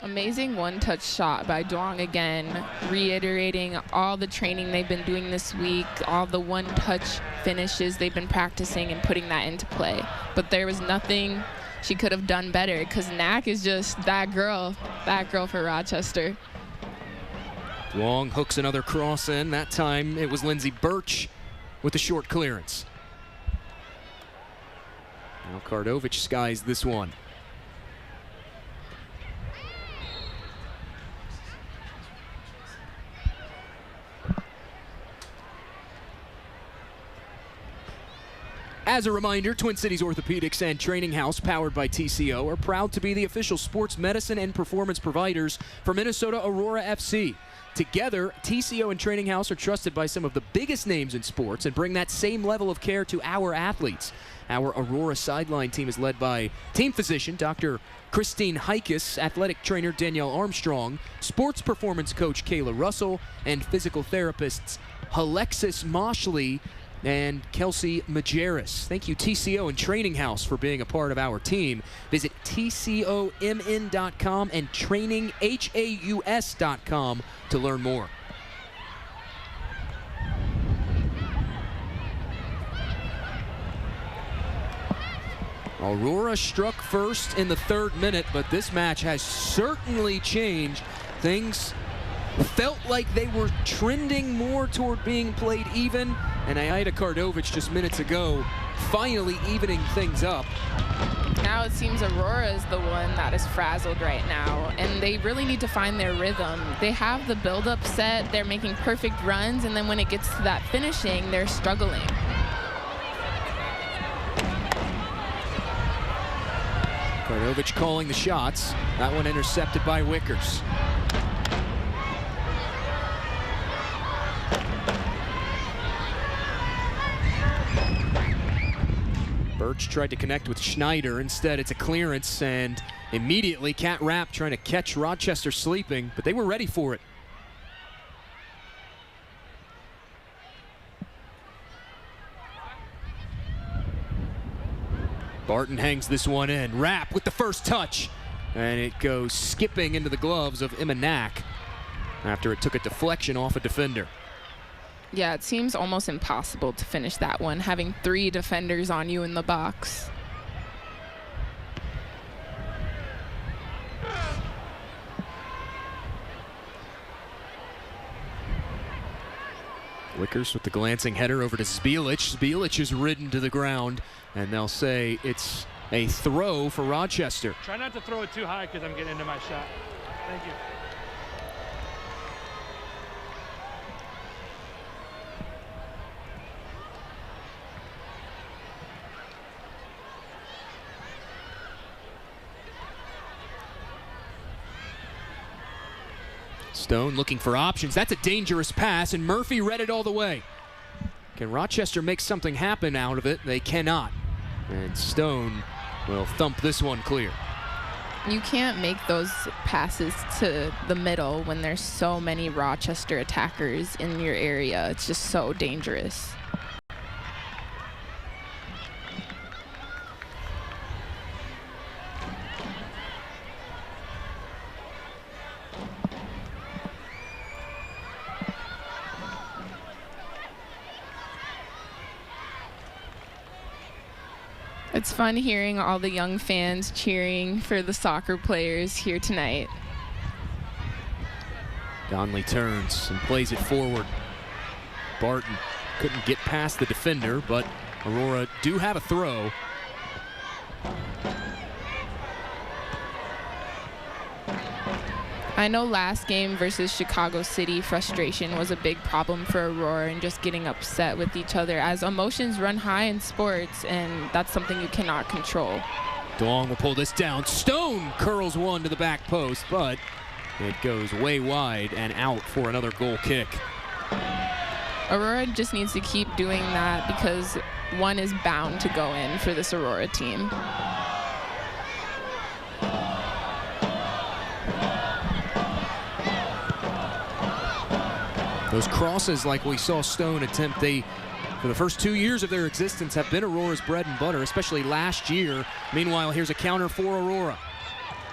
Amazing one-touch shot by Duong again, reiterating all the training they've been doing this week, all the one-touch finishes they've been practicing and putting that into play. But there was nothing she could have done better because Knack is just that girl for Rochester. Duong hooks another cross in. That time it was Lindsay Birch with the short clearance. Now Kardovic skies this one. As a reminder, Twin Cities Orthopedics and Training House, powered by TCO, are proud to be the official sports medicine and performance providers for Minnesota Aurora FC. Together, TCO and Training House are trusted by some of the biggest names in sports and bring that same level of care to our athletes. Our Aurora sideline team is led by team physician Dr. Christine Heikes, athletic trainer Danielle Armstrong, sports performance coach Kayla Russell, and physical therapists Alexis Moshley and Kelsey Majerus. Thank you, TCO and Training House, for being a part of our team. Visit tcomn.com and traininghaus.com to learn more. Aurora struck first in the 3rd minute, but this match has certainly changed. Things felt like they were trending more toward being played even, and Aida Kardovic just minutes ago finally evening things up. Now it seems Aurora is the one that is frazzled right now, and they really need to find their rhythm. They have the build-up set, they're making perfect runs, and then when it gets to that finishing, they're struggling. Kardovic calling the shots. That one intercepted by Wickers. Birch tried to connect with Schneider. Instead, it's a clearance, and immediately Cat Rapp trying to catch Rochester sleeping, but they were ready for it. Barton hangs this one in. Rapp with the first touch. And it goes skipping into the gloves of Imanak after it took a deflection off a defender. Yeah, it seems almost impossible to finish that one, having 3 defenders on you in the box. Wickers with the glancing header over to Zbilic. Zbilic is ridden to the ground, and they'll say it's a throw for Rochester. Try not to throw it too high because I'm getting into my shot. Thank you. Stone looking for options. That's a dangerous pass, and Murphy read it all the way. Can Rochester make something happen out of it? They cannot. And Stone will thump this one clear. You can't make those passes to the middle when there's so many Rochester attackers in your area. It's just so dangerous. It's fun hearing all the young fans cheering for the soccer players here tonight. Donley turns and plays it forward. Barton couldn't get past the defender, but Aurora do have a throw. I know last game versus Chicago City, frustration was a big problem for Aurora and just getting upset with each other, as emotions run high in sports, and that's something you cannot control. Duong will pull this down. Stone curls one to the back post, but it goes way wide and out for another goal kick. Aurora just needs to keep doing that because one is bound to go in for this Aurora team. Those crosses, like we saw Stone attempt, they, for the first 2 years of their existence, have been Aurora's bread and butter, especially last year. Meanwhile, here's a counter for Aurora.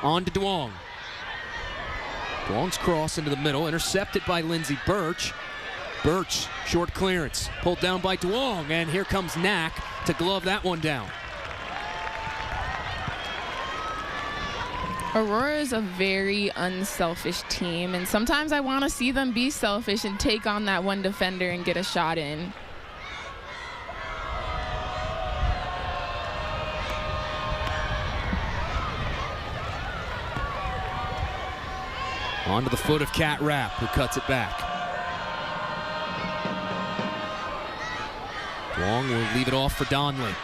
On to Duong. Duong's cross into the middle, intercepted by Lindsey Birch. Birch, short clearance, pulled down by Duong, and here comes Knack to glove that one down. Aurora is a very unselfish team, and sometimes I want to see them be selfish and take on that one defender and get a shot in. Onto the foot of Cat Rapp, who cuts it back. Duong will leave it off for Donley.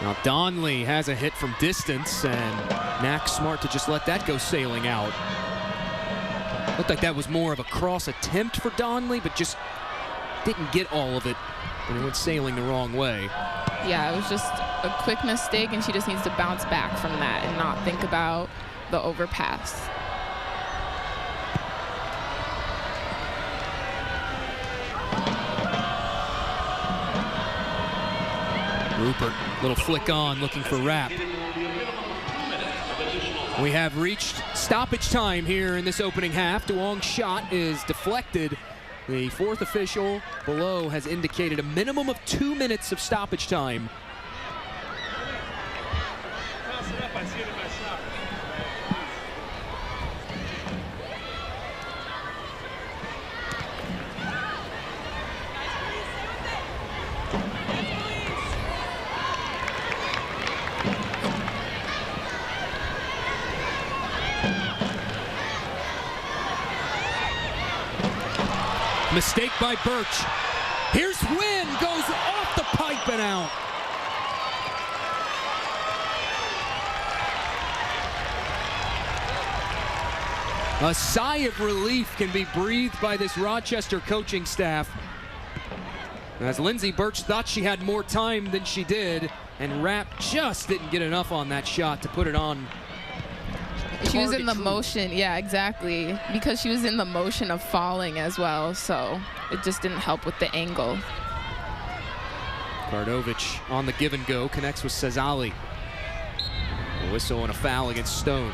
Now Donley has a hit from distance, and Knack's smart to just let that go sailing out. Looked like that was more of a cross attempt for Donley, but just didn't get all of it, and it went sailing the wrong way. Yeah, it was just a quick mistake, and she just needs to bounce back from that and not think about the overpass. Rupert, little flick on, looking for Rapp. We have reached stoppage time here in this opening half. Duong's shot is deflected. The fourth official below has indicated a minimum of 2 minutes of stoppage time. Mistake by Birch. Here's Wynn, goes off the pipe and out. A sigh of relief can be breathed by this Rochester coaching staff, as Lindsey Birch thought she had more time than she did, and Rapp just didn't get enough on that shot to put it on. She was in the motion, yeah, exactly, because she was in the motion of falling as well, so it just didn't help with the angle. Kardovic on the give and go, connects with Cesali. A whistle and a foul against Stone.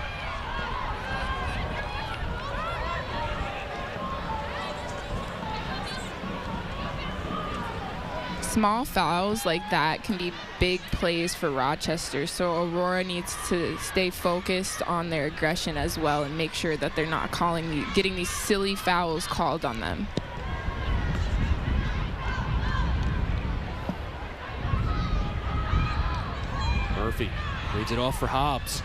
Small fouls like that can be big plays for Rochester, so Aurora needs to stay focused on their aggression as well and make sure that they're not getting these silly fouls called on them. Murphy reads it off for Hobbs.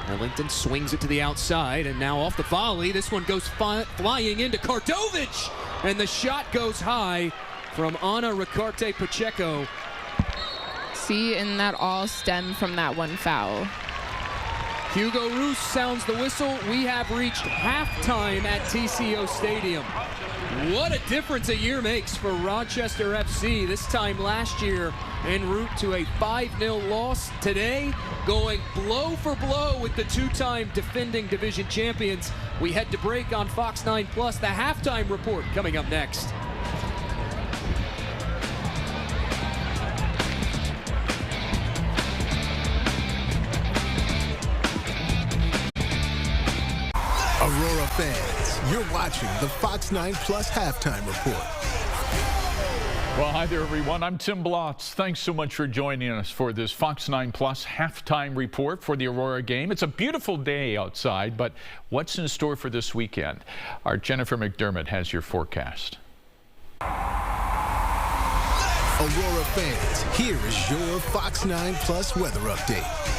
Ellington swings it to the outside, and now off the volley, this one goes flying into Kardovich, and the shot goes high from Ana Ricarte Pacheco. See, and that all stemmed from that one foul. Hugo Roos sounds the whistle. We have reached halftime at TCO Stadium. What a difference a year makes for Rochester FC. This time last year en route to a 5-0 loss. Today, going blow for blow with the two-time defending division champions. We head to break on Fox 9 Plus. The halftime report coming up next. Aurora fans, you're watching the Fox 9 Plus halftime report. Well, hi there, everyone. I'm Tim Blotz. Thanks so much for joining us for this Fox 9 Plus halftime report for the Aurora game. It's a beautiful day outside, but what's in store for this weekend? Our Jennifer McDermott has your forecast. Aurora fans, here is your Fox 9 Plus weather update.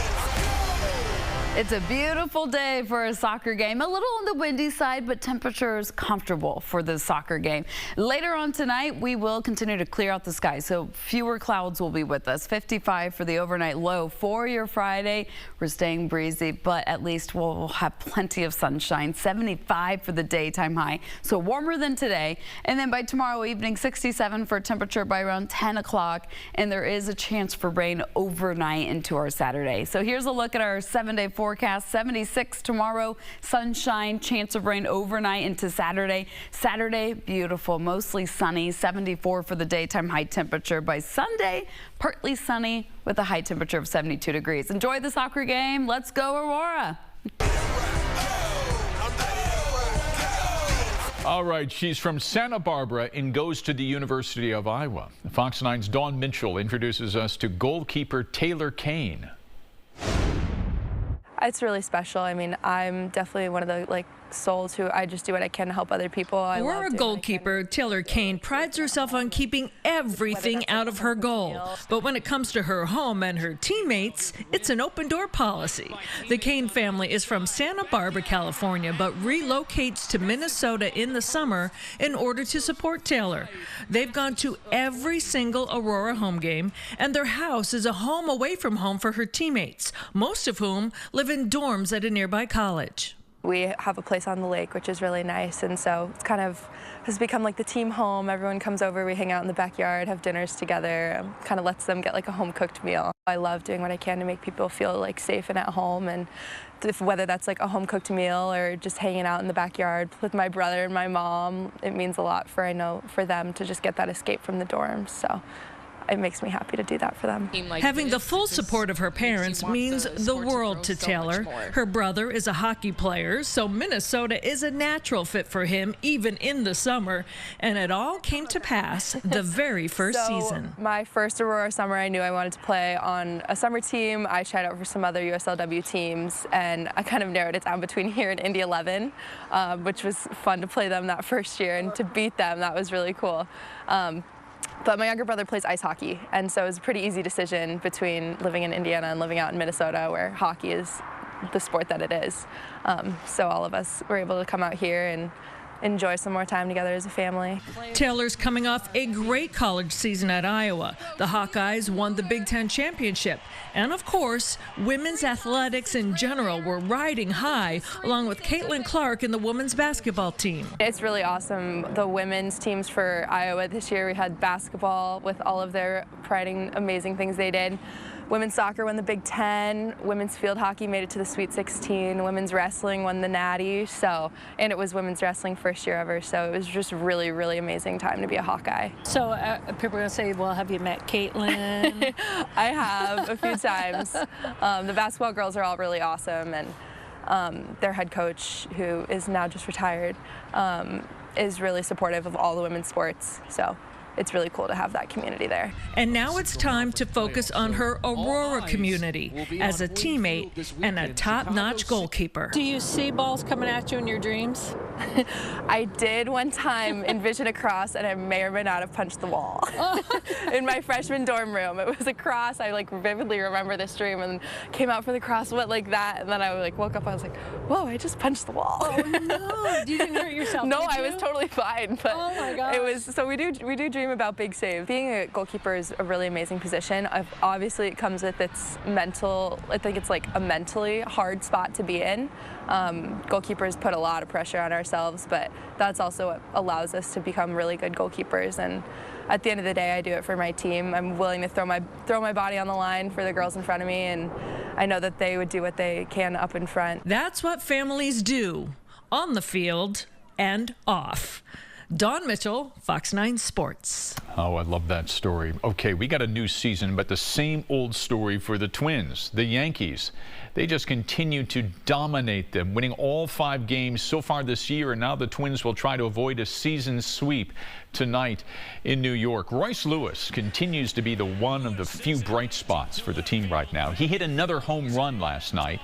It's a beautiful day for a soccer game. A little on the windy side, but temperatures comfortable for the soccer game. Later on tonight, we will continue to clear out the sky, so fewer clouds will be with us. 55 for the overnight low for your Friday. We're staying breezy, but at least we'll have plenty of sunshine. 75 for the daytime high, so warmer than today. And then by tomorrow evening, 67 for temperature by around 10 o'clock. And there is a chance for rain overnight into our Saturday. So here's a look at our 7-day forecast. 76 tomorrow, sunshine, chance of rain overnight into Saturday. Saturday, beautiful, mostly sunny, 74 for the daytime high temperature. By Sunday, partly sunny with a high temperature of 72 degrees. Enjoy the soccer game. Let's go, Aurora. All right, she's from Santa Barbara and goes to the University of Iowa. Fox 9's Dawn Mitchell introduces us to goalkeeper Taylor Kane. It's really special. I mean, I'm definitely one of the souls who I just do what I can to help other people. Aurora goalkeeper Taylor Kane prides herself on keeping everything out of her goal. But when it comes to her home and her teammates, it's an open door policy. The Kane family is from Santa Barbara, California, but relocates to Minnesota in the summer in order to support Taylor. They've gone to every single Aurora home game, and their house is a home away from home for her teammates, most of whom live in dorms at a nearby college. We have a place on the lake, which is really nice, and so it's kind of has become like the team home. Everyone comes over, we hang out in the backyard, have dinners together, kind of lets them get like a home-cooked meal. I love doing what I can to make people feel like safe and at home, and whether that's like a home-cooked meal or just hanging out in the backyard with my brother and my mom, it means a lot for them to just get that escape from the dorms. So it makes me happy to do that for them. Having the full support of her parents means the world to Taylor. Her brother is a hockey player, so Minnesota is a natural fit for him, even in the summer. And it all came to pass the very first season. My first Aurora summer, I knew I wanted to play on a summer team. I tried out for some other USLW teams, and I kind of narrowed it down between here and Indy 11, which was fun to play them that first year, and to beat them, that was really cool. But my younger brother plays ice hockey, and so it was a pretty easy decision between living in Indiana and living out in Minnesota, where hockey is the sport that it is. So all of us were able to come out here and enjoy some more time together as a family. Taylor's coming off a great college season at Iowa. The Hawkeyes won the Big Ten championship. And of course, women's athletics in general were riding high, along with Caitlin Clark and the women's basketball team. It's really awesome. The women's teams for Iowa this year, we had basketball with all of their amazing things they did. women's soccer won the Big Ten, women's field hockey made it to the Sweet 16, women's wrestling won the Natty, and it was women's wrestling first year ever, so it was just a really, really amazing time to be a Hawkeye. So people are going to say, well, have you met Caitlin? I have a few times. The basketball girls are all really awesome, and their head coach, who is now just retired, is really supportive of all the women's sports, so it's really cool to have that community there. And now it's time to focus on her Aurora community as a teammate and a top-notch goalkeeper. Do you see balls coming at you in your dreams? I did one time envision a cross, and I may or may not have punched the wall in my freshman dorm room. It was a cross. I vividly remember this dream, and came out for the cross, went like that, and then I woke up. I was like, "Whoa! I just punched the wall." Oh no! You didn't hurt yourself? No, I was totally fine. But oh my gosh! It was so we do dream about big saves. Being a goalkeeper is a really amazing position. Obviously, it comes with its mental. I think it's like a mentally hard spot to be in. Goalkeepers put a lot of pressure on ourselves, but that's also what allows us to become really good goalkeepers. And at the end of the day, I do it for my team. I'm willing to throw my body on the line for the girls in front of me, and I know that they would do what they can up in front. That's what families do on the field and off. Dawn Mitchell, Fox 9 Sports. Oh, I love that story. Okay, we got a new season, but the same old story for the Twins, the Yankees. They just continue to dominate them, winning all 5 games so far this year, and now the Twins will try to avoid a season sweep tonight in New York. Royce Lewis continues to be the one of the few bright spots for the team right now. He hit another home run last night.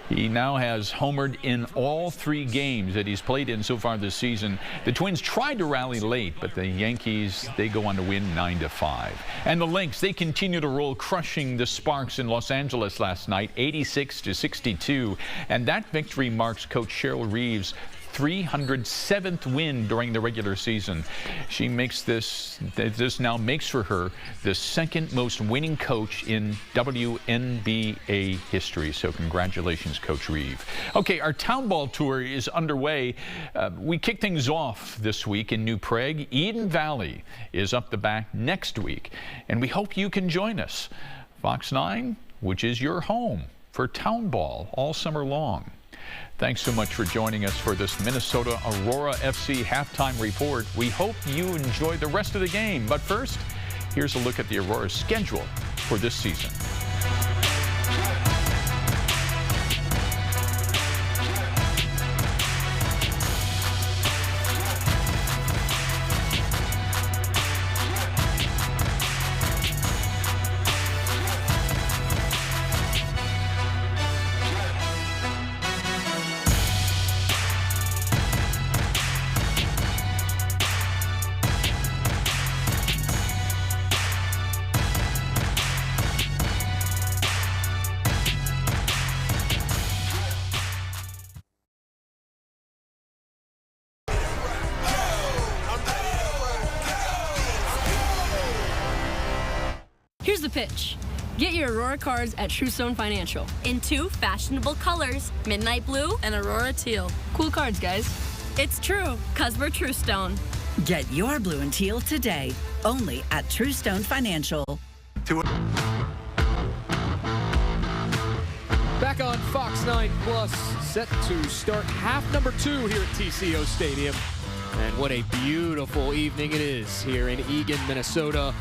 He now has homered in all 3 games that he's played in so far this season. The Twins tried to rally late, but the Yankees, they go on to win 9-5. And the Lynx, they continue to roll, crushing the Sparks in Los Angeles last night, 86-62. And that victory marks Coach Cheryl Reeves' 307th win during the regular season. She makes this now makes for her the second most winning coach in WNBA history. So congratulations, Coach Reeve. Okay, our town ball tour is underway. We kick things off this week in New Prague. Eden Valley is up the back next week, and we hope you can join us. Fox 9, which is your home for town ball all summer long. Thanks so much for joining us for this Minnesota Aurora FC halftime report. We hope you enjoy the rest of the game. But first, here's a look at the Aurora schedule for this season. Here's the pitch. Get your Aurora cards at TrueStone Financial. In 2 fashionable colors, midnight blue and Aurora teal. Cool cards, guys. It's true, 'cause we're TrueStone. Get your blue and teal today, only at TrueStone Financial. Back on Fox 9 Plus, set to start half number 2 here at TCO Stadium. And what a beautiful evening it is here in Eagan, Minnesota.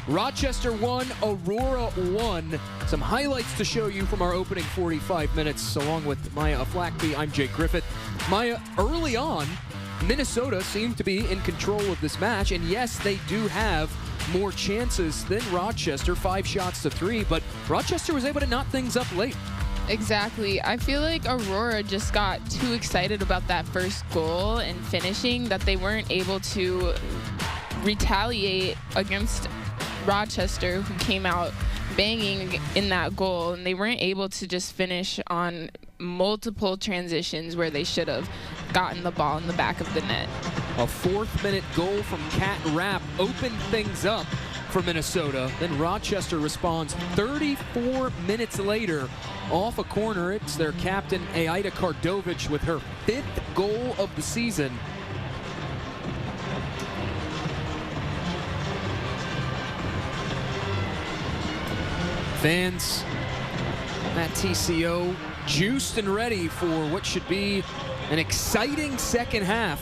Rochester 1, Aurora 1. Some highlights to show you from our opening 45 minutes, along with Maya Aflakby. I'm Jake Griffith. Maya, early on, Minnesota seemed to be in control of this match, and yes, they do have more chances than Rochester, 5 shots to 3, but Rochester was able to knot things up late. Exactly. I feel like Aurora just got too excited about that first goal and finishing that they weren't able to retaliate against Rochester, who came out banging in that goal, and they weren't able to just finish on multiple transitions where they should have gotten the ball in the back of the net. A 4th-minute goal from Kat Rapp opened things up for Minnesota. Then Rochester responds 34 minutes later off a corner. It's their captain, Aida Kardovic, with her 5th goal of the season. Fans at TCO juiced and ready for what should be an exciting second half.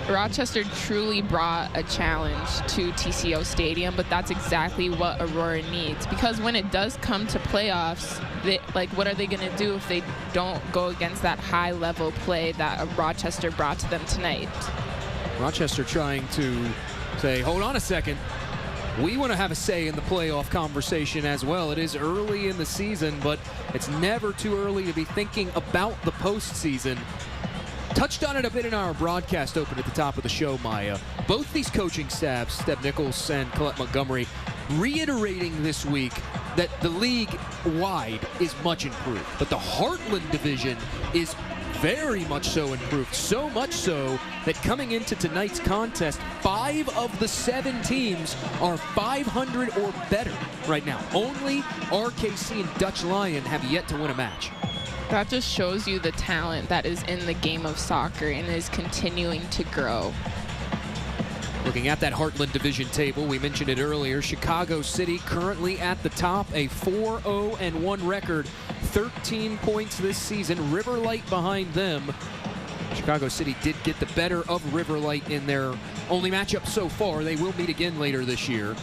Rochester truly brought a challenge to TCO Stadium, but that's exactly what Aurora needs, because when it does come to playoffs, what are they going to do if they don't go against that high-level play that Rochester brought to them tonight? Rochester trying to say, hold on a second. We want to have a say in the playoff conversation as well. It is early in the season, but it's never too early to be thinking about the postseason. Touched on it a bit in our broadcast open at the top of the show, Maya. Both these coaching staffs, Steb Nichols and Colette Montgomery, reiterating this week that the league-wide is much improved, but the Heartland division is very much so improved. So much so that coming into tonight's contest, 5 of the 7 teams are 500 or better right now. Only RKC and Dutch Lion have yet to win a match. That just shows you the talent that is in the game of soccer and is continuing to grow. Looking at that Heartland Division table, we mentioned it earlier, Chicago City currently at the top, a 4-0-1 record, 13 points this season, River Light behind them. Chicago City did get the better of River Light in their only matchup so far. They will meet again later this year.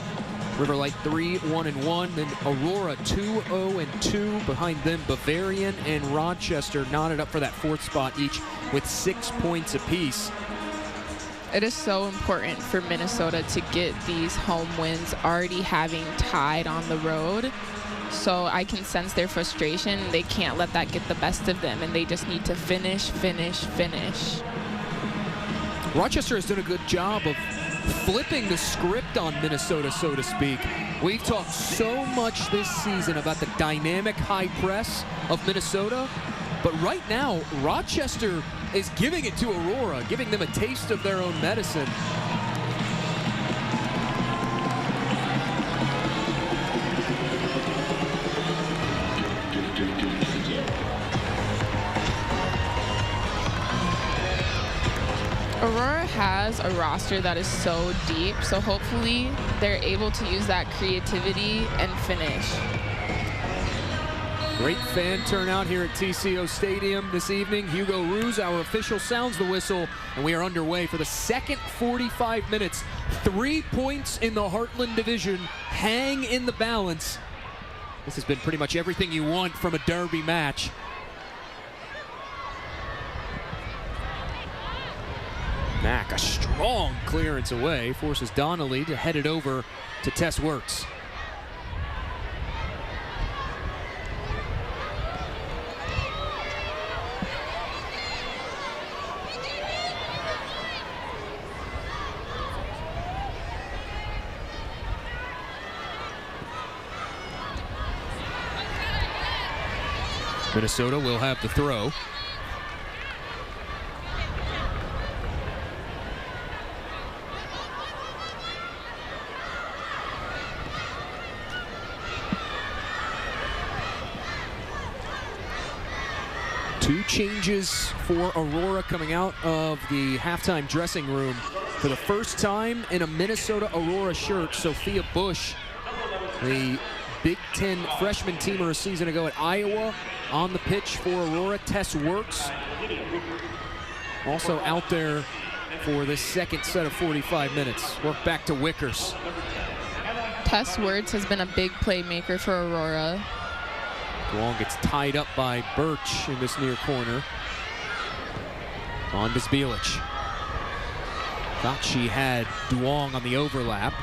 River Light 3-1-1, then Aurora 2-0-2. Behind them, Bavarian and Rochester knotted up for that 4th spot each with 6 points apiece. It is so important for Minnesota to get these home wins, already having tied on the road. So I can sense their frustration. They can't let that get the best of them, and they just need to finish. Rochester has done a good job of flipping the script on Minnesota, so to speak. We've talked so much this season about the dynamic high press of Minnesota, but right now, Rochester is giving it to Aurora, giving them a taste of their own medicine. Aurora has a roster that is so deep, so hopefully they're able to use that creativity and finish. Great fan turnout here at TCO Stadium this evening. Hugo Ruse, our official, sounds the whistle, and we are underway for the second 45 minutes. 3 points in the Heartland Division hang in the balance. This has been pretty much everything you want from a derby match. Mack, a strong clearance away, forces Donnelly to head it over to Tess Works. Minnesota will have the throw. Two changes for Aurora coming out of the halftime dressing room. For the first time in a Minnesota Aurora shirt, Sophia Bush, the Big Ten freshman teamer a season ago at Iowa, on the pitch for Aurora. Tess Works also out there for this second set of 45 minutes. Work back to Wickers. Tess Works has been a big playmaker for Aurora. Duong gets tied up by Birch in this near corner. On to Zbielich. Thought she had Duong on the overlap.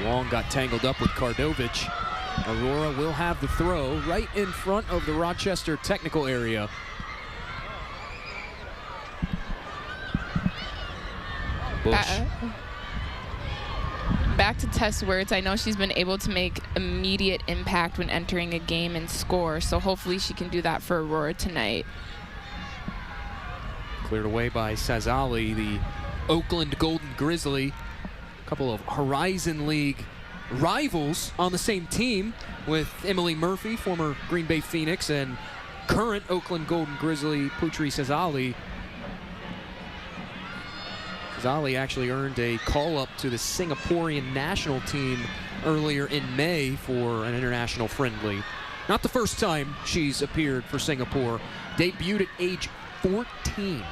Duong got tangled up with Kardovich. Aurora will have the throw right in front of the Rochester technical area. Bush. Back to Tess Words. I know she's been able to make immediate impact when entering a game and score, so hopefully she can do that for Aurora tonight. Cleared away by Sazali, the Oakland Golden Grizzly. A couple of Horizon League rivals on the same team with Emily Murphy, former Green Bay Phoenix, and current Oakland Golden Grizzly Putri Sazali. Sazali actually earned a call-up to the Singaporean national team earlier in May for an international friendly. Not the first time she's appeared for Singapore. Debuted at age 14.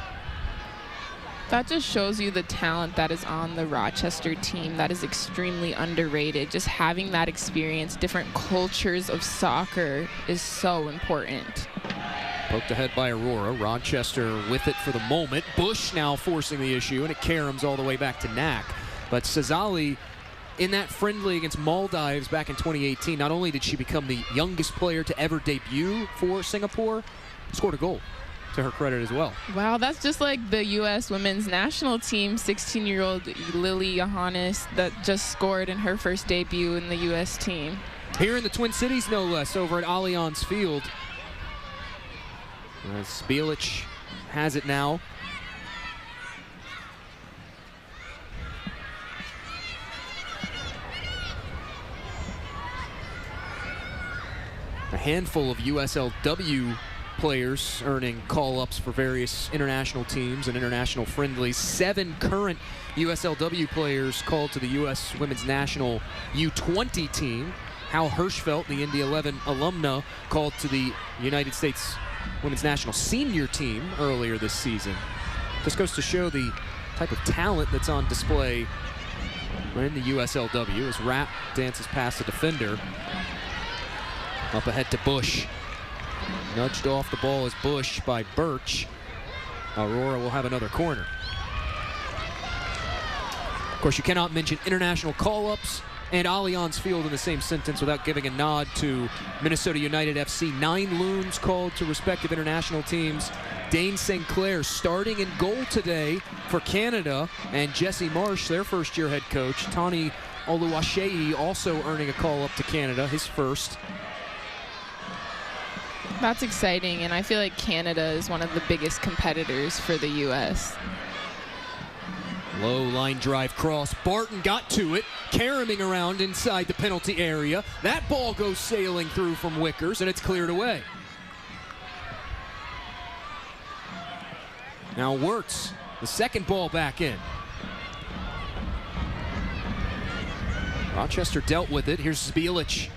That just shows you the talent that is on the Rochester team. That is extremely underrated. Just having that experience, different cultures of soccer is so important. Poked ahead by Aurora. Rochester with it for the moment. Bush now forcing the issue, and it caroms all the way back to Knack. But Sazali, in that friendly against Maldives back in 2018, not only did she become the youngest player to ever debut for Singapore, scored a goal, to her credit as well. Wow, that's just like the U.S. women's national team, 16-year-old Lily Johannes that just scored in her first debut in the U.S. team. Here in the Twin Cities, no less, over at Allianz Field. Bielich has it now. A handful of USLW players earning call-ups for various international teams and international friendlies. 7 current USLW players called to the U.S. Women's National U20 team. Hal Hirschfeld, the Indy 11 alumna, called to the United States Women's National Senior team earlier this season. This goes to show the type of talent that's on display in the USLW as Rapp dances past the defender. Up ahead to Bush. Nudged off the ball is Bush by Birch. Aurora will have another corner. Of course, you cannot mention international call-ups and Allianz Field in the same sentence without giving a nod to Minnesota United FC. 9 loons called to respective international teams. Dane St. Clair starting in goal today for Canada, and Jesse Marsh, their first-year head coach. Tani Oluwaseyi also earning a call-up to Canada, his first. That's exciting, and I feel like Canada is one of the biggest competitors for the U.S. Low line drive cross. Barton got to it, caroming around inside the penalty area. That ball goes sailing through from Wickers, and it's cleared away. Now Wirtz, the second ball back in. Rochester dealt with it. Here's Bielich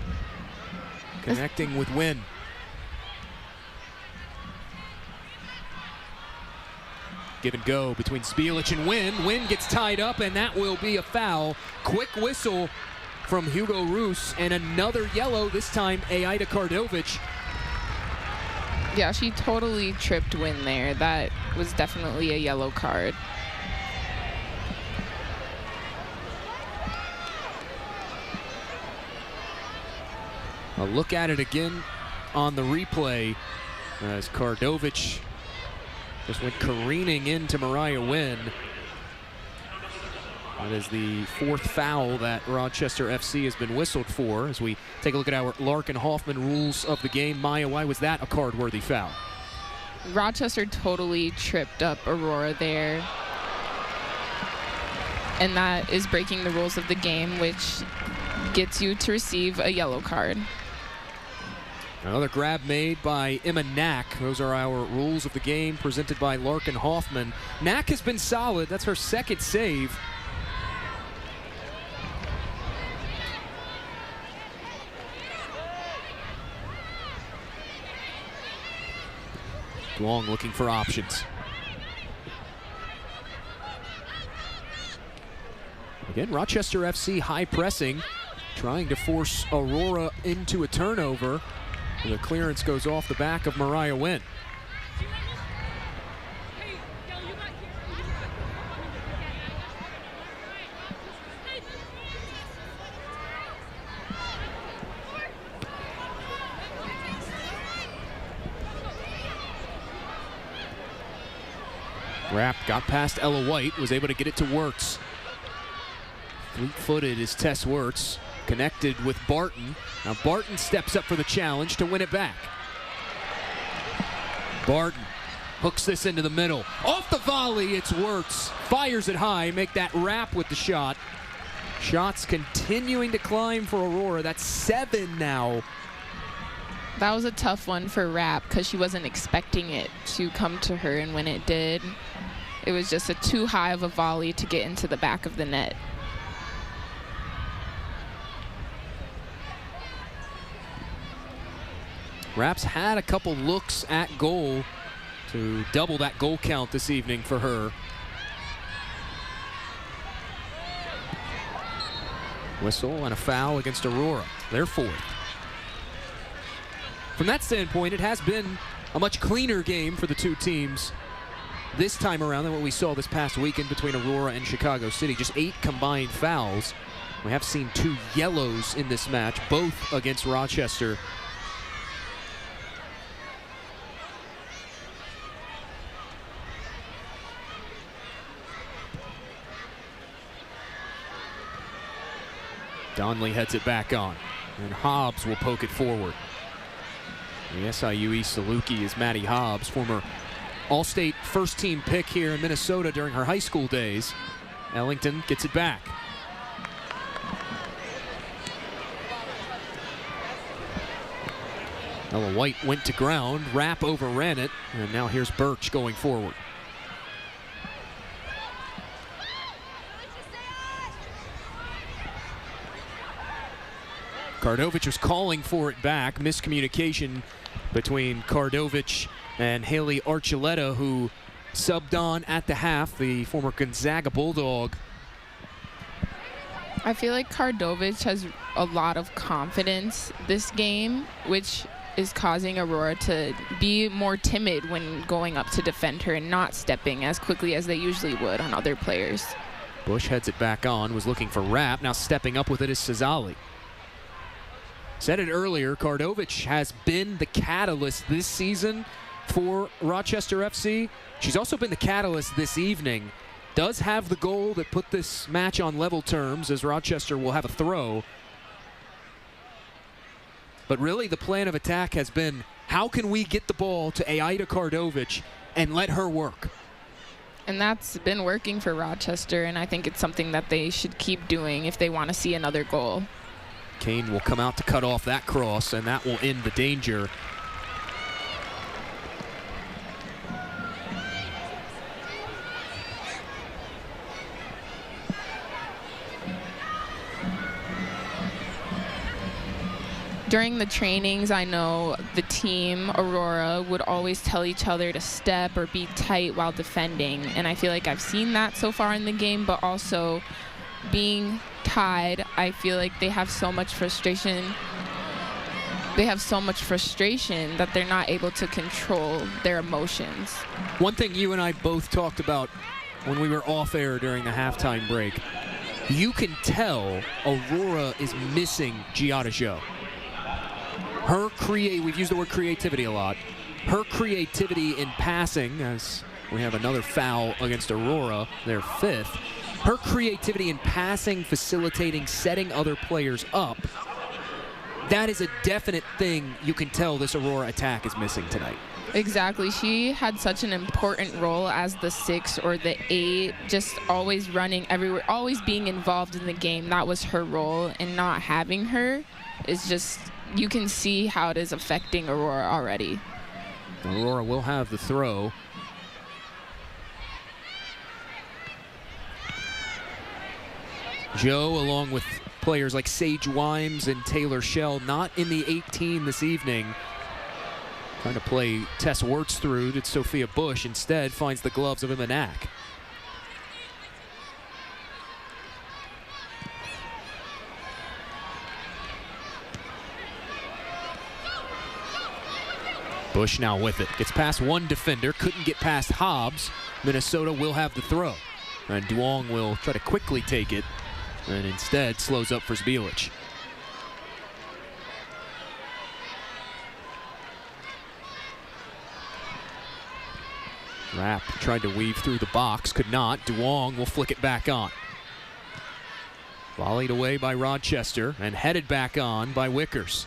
connecting with Wynn. Give and go between Bielich and Wynn. Wynn gets tied up, and that will be a foul. Quick whistle from Hugo Roos, and another yellow, this time Aida Kardovic. Yeah, she totally tripped Wynn there. That was definitely a yellow card. A look at it again on the replay as Kardovic just went careening into Mariah Wynn. That is the 4th foul that Rochester FC has been whistled for. As we take a look at our Larkin Hoffman rules of the game. Maya, why was that a card-worthy foul? Rochester totally tripped up Aurora there. And that is breaking the rules of the game, which gets you to receive a yellow card. Another grab made by Emma Knack. Those are our rules of the game presented by Larkin Hoffman. Knack has been solid. That's her 2nd save. Duong looking for options. Again, Rochester FC high pressing, trying to force Aurora into a turnover. The clearance goes off the back of Mariah Wynn. Rapp got past Ella White, was able to get it to Wirtz. Fleet-footed is Tess Wirtz. Connected with Barton. Now Barton steps up for the challenge to win it back. Barton hooks this into the middle. Off the volley, it's Wirtz. Fires it high, make that Rapp with the shot. Shots continuing to climb for Aurora. That's 7 now. That was a tough one for Rapp because she wasn't expecting it to come to her, and when it did, it was just too high of a volley to get into the back of the net. Raps had a couple looks at goal to double that goal count this evening for her. Whistle and a foul against Aurora. Their fourth. From that standpoint, it has been a much cleaner game for the two teams this time around than what we saw this past weekend between Aurora and Chicago City. Just 8 combined fouls. We have seen 2 yellows in this match, both against Rochester. Donley heads it back on, and Hobbs will poke it forward. The SIU East Saluki is Maddie Hobbs, former All-State first-team pick here in Minnesota during her high school days. Ellington gets it back. Ella White went to ground, Rapp overran it, and now here's Birch going forward. Kardovich was calling for it back. Miscommunication between Kardovich and Haley Archuleta, who subbed on at the half, the former Gonzaga Bulldog. I feel like Kardovich has a lot of confidence this game, which is causing Aurora to be more timid when going up to defend her and not stepping as quickly as they usually would on other players. Bush heads it back on, was looking for Rapp. Now stepping up with it is Cesali. Said it earlier, Kardovich has been the catalyst this season for Rochester FC. She's also been the catalyst this evening. Does have the goal that put this match on level terms, as Rochester will have a throw. But really the plan of attack has been, how can we get the ball to Aida Kardovich and let her work? And that's been working for Rochester, and I think it's something that they should keep doing if they want to see another goal. Kane will come out to cut off that cross, and that will end the danger. During the trainings, I know the team, Aurora, would always tell each other to step or be tight while defending, and I feel like I've seen that so far in the game, but also being tied, I feel like they have so much frustration. They have so much frustration that they're not able to control their emotions. One thing you and I both talked about when we were off air during the halftime break, you can tell Aurora is missing Giada Jo. We've used the word creativity a lot. Her creativity in passing, as we have another foul against Aurora, their fifth. Her creativity in passing, facilitating, setting other players up, that is a definite thing you can tell this Aurora attack is missing tonight. Exactly. She had such an important role as the 6 or the 8, just always running everywhere, always being involved in the game. That was her role, and not having her is just, you can see how it is affecting Aurora already. Aurora will have the throw. Joe, along with players like Sage Wimes and Taylor Shell, not in the 18 this evening. Trying to play Tess Wirtz through to Sophia Bush. Instead, finds the gloves of Imanak. Bush now with it. Gets past one defender. Couldn't get past Hobbs. Minnesota will have the throw. And Duong will try to quickly take it, and instead slows up for Zbilic. Rapp tried to weave through the box, could not. Duong will flick it back on. Volleyed away by Rochester and headed back on by Wickers.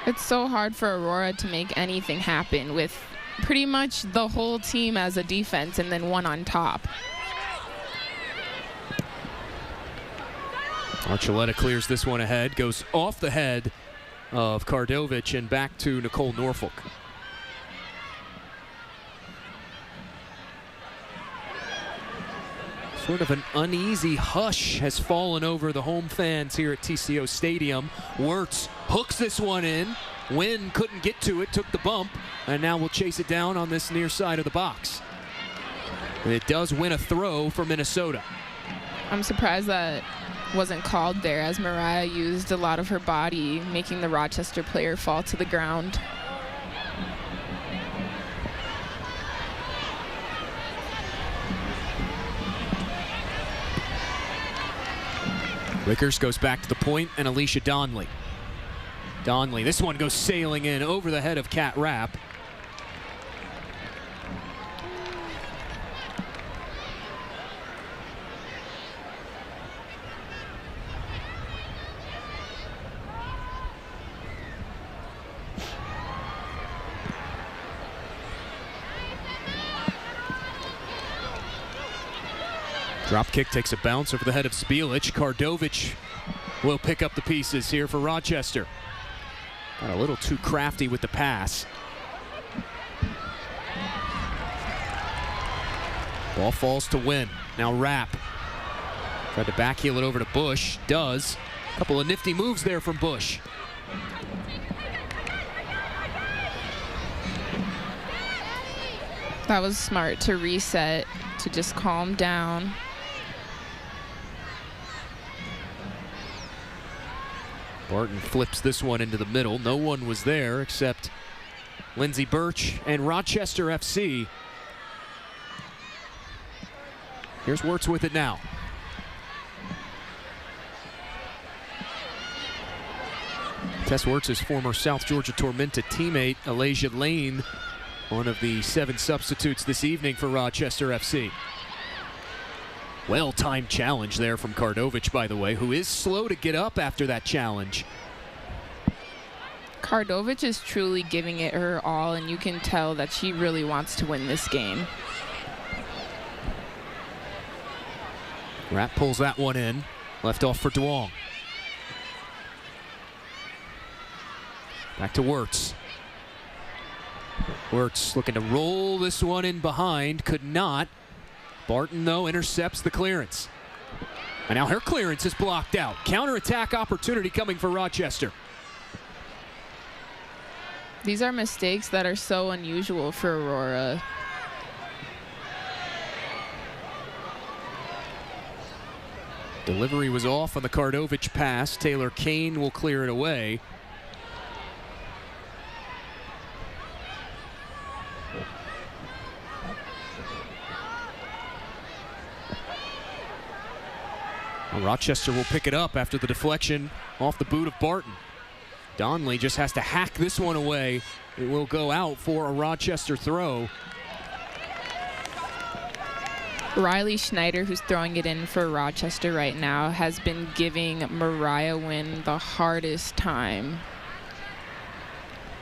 It's so hard for Aurora to make anything happen with pretty much the whole team as a defense and then one on top. Archuleta clears this one ahead, goes off the head of Kardovich and back to Nicole Norfolk. Sort of an uneasy hush has fallen over the home fans here at TCO Stadium. Wirtz hooks this one in. Wynn couldn't get to it, took the bump, and now we'll chase it down on this near side of the box. It does win a throw for Minnesota. I'm surprised that wasn't called there, as Mariah used a lot of her body, making the Rochester player fall to the ground. Rickers goes back to the point, and Alicia Donley. Donley, this one goes sailing in over the head of Kat Rapp. Drop kick takes a bounce over the head of Spielic. Kardovic will pick up the pieces here for Rochester. Got a little too crafty with the pass. Ball falls to Wynn. Now Rapp. Tried to backheel it over to Bush. Does. A couple of nifty moves there from Bush. That was smart to reset, to just calm down. Barton flips this one into the middle. No one was there except Lindsey Birch and Rochester FC. Here's Wirtz with it now. Tess Wirtz's former South Georgia Tormenta teammate, Alasia Lane, one of the 7 substitutes this evening for Rochester FC. Well-timed challenge there from Kardovic, by the way, who is slow to get up after that challenge. Kardovic is truly giving it her all, and you can tell that she really wants to win this game. Rapp pulls that one in. Left off for Duong. Back to Wirtz. Wirtz looking to roll this one in behind. Could not. Barton, though, intercepts the clearance. And now her clearance is blocked out. Counterattack opportunity coming for Rochester. These are mistakes that are so unusual for Aurora. Delivery was off on the Kardovic pass. Taylor Kane will clear it away. Rochester will pick it up after the deflection off the boot of Barton. Donley just has to hack this one away. It will go out for a Rochester throw. Riley Schneider, who's throwing it in for Rochester right now, has been giving Mariah Wynn the hardest time.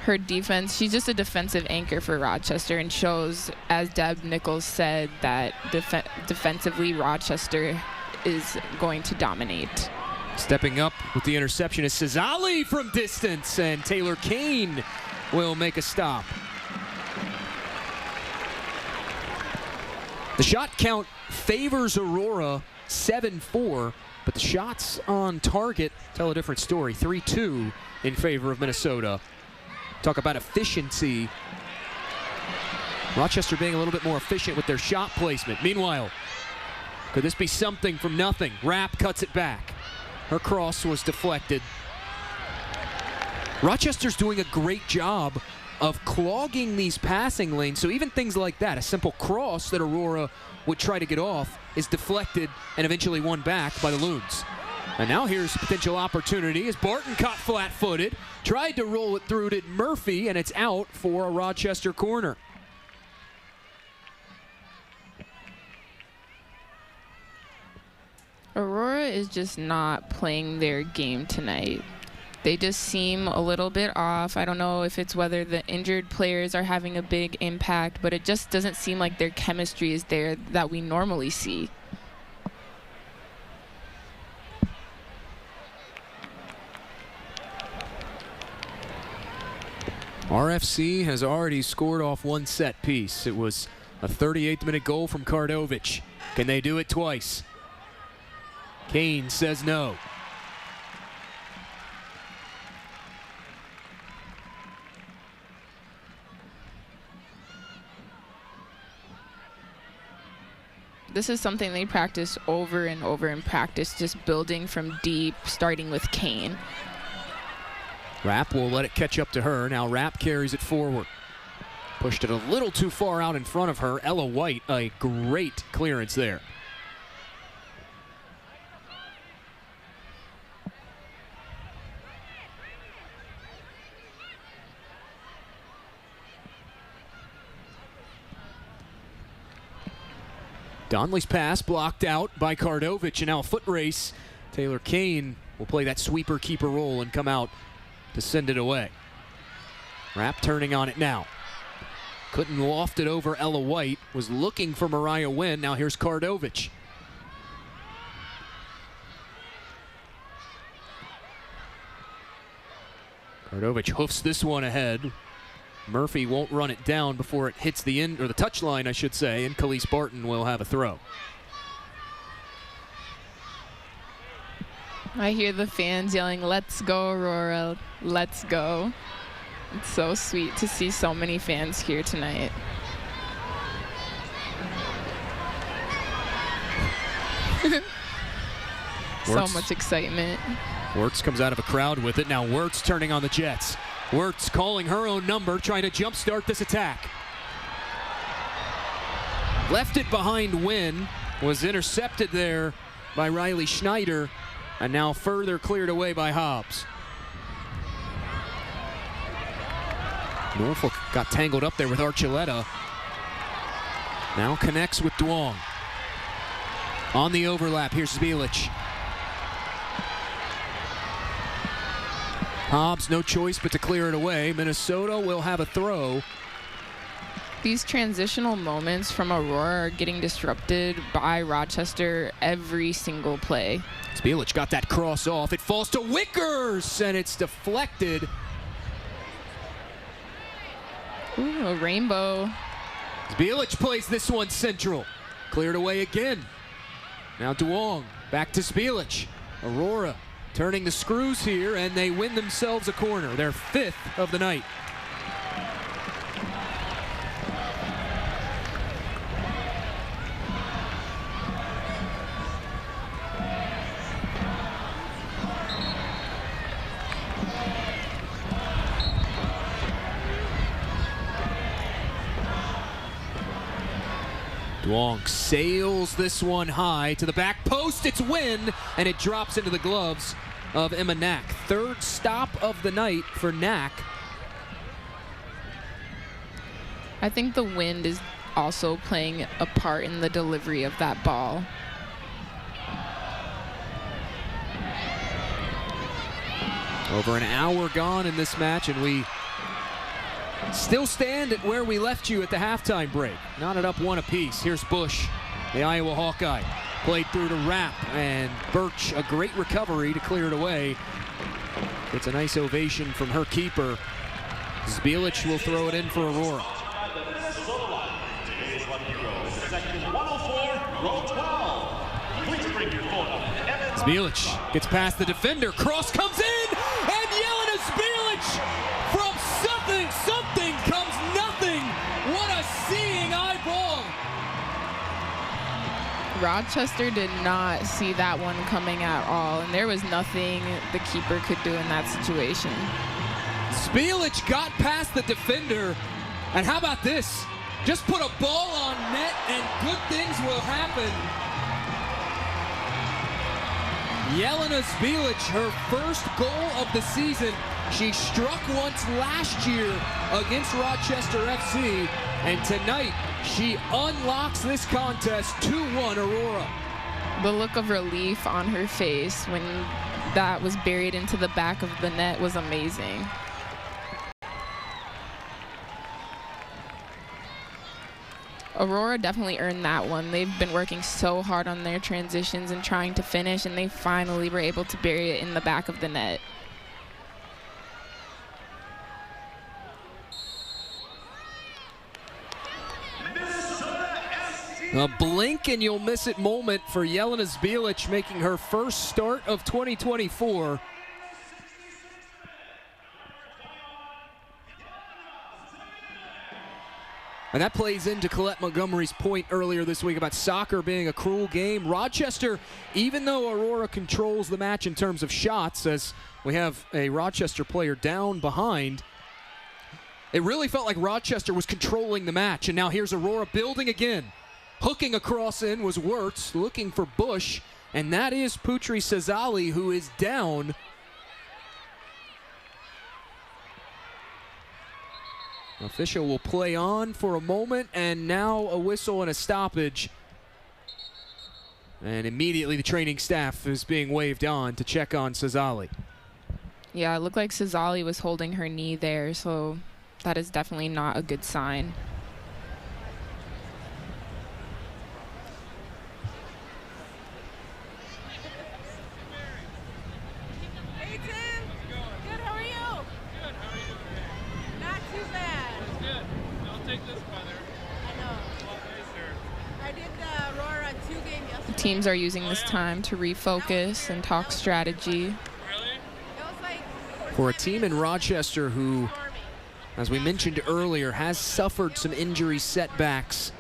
Her defense, she's just a defensive anchor for Rochester, and shows, as Deb Nichols said, that defensively Rochester is going to dominate. Stepping up with the interception is Cesali from distance, and Taylor Kane will make a stop. The shot count favors Aurora 7-4, but the shots on target tell a different story. 3-2 in favor of Minnesota. Talk about efficiency. Rochester being a little bit more efficient with their shot placement. Meanwhile, could this be something from nothing? Rapp cuts it back. Her cross was deflected. Rochester's doing a great job of clogging these passing lanes, so even things like that, a simple cross that Aurora would try to get off, is deflected and eventually won back by the Loons. And now here's potential opportunity as Barton caught flat-footed, tried to roll it through to Murphy, and it's out for a Rochester corner. Aurora is just not playing their game tonight. They just seem a little bit off. I don't know if it's whether the injured players are having a big impact, but it just doesn't seem like their chemistry is there that we normally see. RFC has already scored off one set piece. It was A 38th minute goal from Kardovic. Can they do it twice? Kane says no. This is something they practice over and over in practice, just building from deep, starting with Kane. Rapp will let it catch up to her. Now Rapp carries it forward. Pushed it a little too far out in front of her. Ella White, a great clearance there. Donley's pass blocked out by Kardovic, and now a foot race. Taylor Kane will play that sweeper-keeper role and come out to send it away. Rapp turning on it now. Couldn't loft it over Ella White. Was looking for Mariah Wynn. Now here's Kardovic. Kardovic hoofs this one ahead. Murphy won't run it down before it hits the end, or the touchline, I should say, and Khalees Barton will have a throw. I hear the fans yelling, "Let's go, Aurora, let's go." It's so sweet to see so many fans here tonight. So much excitement. Wirtz comes out of a crowd with it. Now Wirtz turning on the Jets. Wirtz calling her own number, trying to jumpstart this attack. Left it behind Wynn. Was intercepted there by Riley Schneider, and now further cleared away by Hobbs. Norfolk got tangled up there with Archuleta. Now connects with Duong. On the overlap, here's Zbilic. Hobbs, no choice but to clear it away. Minnesota will have a throw. These transitional moments from Aurora are getting disrupted by Rochester every single play. Zbilic got that cross off. It falls to Wickers, and it's deflected. Ooh, a rainbow. Zbilic plays this one central. Cleared away again. Now Duong, back to Zbilic. Aurora turning the screws here, and they win themselves a corner, their 5th of the night. Duong sails this one high to the back post. It's Wynn, and it drops into the gloves of Emma Knack. 3rd stop of the night for Knack. I think the wind is also playing a part in the delivery of that ball. Over an hour gone in this match, and we still stand at where we left you at the halftime break. Knotted up 1 apiece. Here's Bush, the Iowa Hawkeye. Played through to Rapp, and Birch, a great recovery to clear it away. It's a nice ovation from her keeper. Zbilic will throw it in for Aurora. Zbilic gets past the defender. Cross comes in, and Jelena Zbilic from something comes nothing. What a seeing eyeball. Rochester did not see that one coming at all, and there was nothing the keeper could do in that situation. Zbilic got past the defender, and how about this? Just put a ball on net, and good things will happen. Jelena Zbilic, her first goal of the season. She struck once last year against Rochester FC, and tonight she unlocks this contest. 2-1 Aurora. The look of relief on her face when that was buried into the back of the net was amazing. Aurora definitely earned that one. They've been working so hard on their transitions and trying to finish, and they finally were able to bury it in the back of the net. Minnesota A blink and you'll miss it moment for Jelena Zbilic, making her first start of 2024. And that plays into Colette Montgomery's point earlier this week about soccer being a cruel game. Rochester, even though Aurora controls the match in terms of shots, as we have a Rochester player down behind, it really felt like Rochester was controlling the match. And now here's Aurora building again. Hooking across in was Wirtz, looking for Bush, and that is Putri Sazali, who is down. Official will play on for a moment, and now a whistle and a stoppage. And immediately the training staff is being waved on to check on Sazali. Yeah, it looked like Sazali was holding her knee there, so that is definitely not a good sign. Teams are using this time to refocus and talk strategy. For a team in Rochester who, as we mentioned earlier, has suffered some injury setbacks,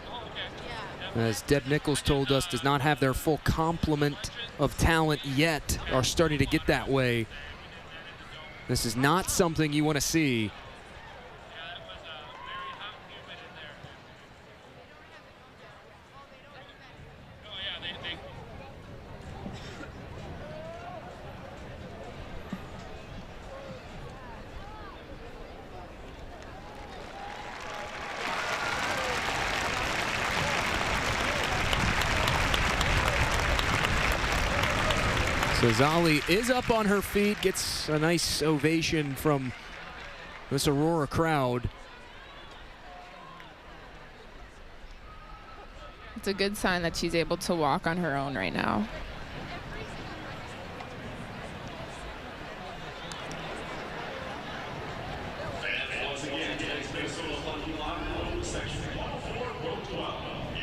as Deb Nichols told us, does not have their full complement of talent yet, are starting to get that way. This is not something you want to see. Sazali is up on her feet, gets a nice ovation from this Aurora crowd. It's a good sign that she's able to walk on her own right now.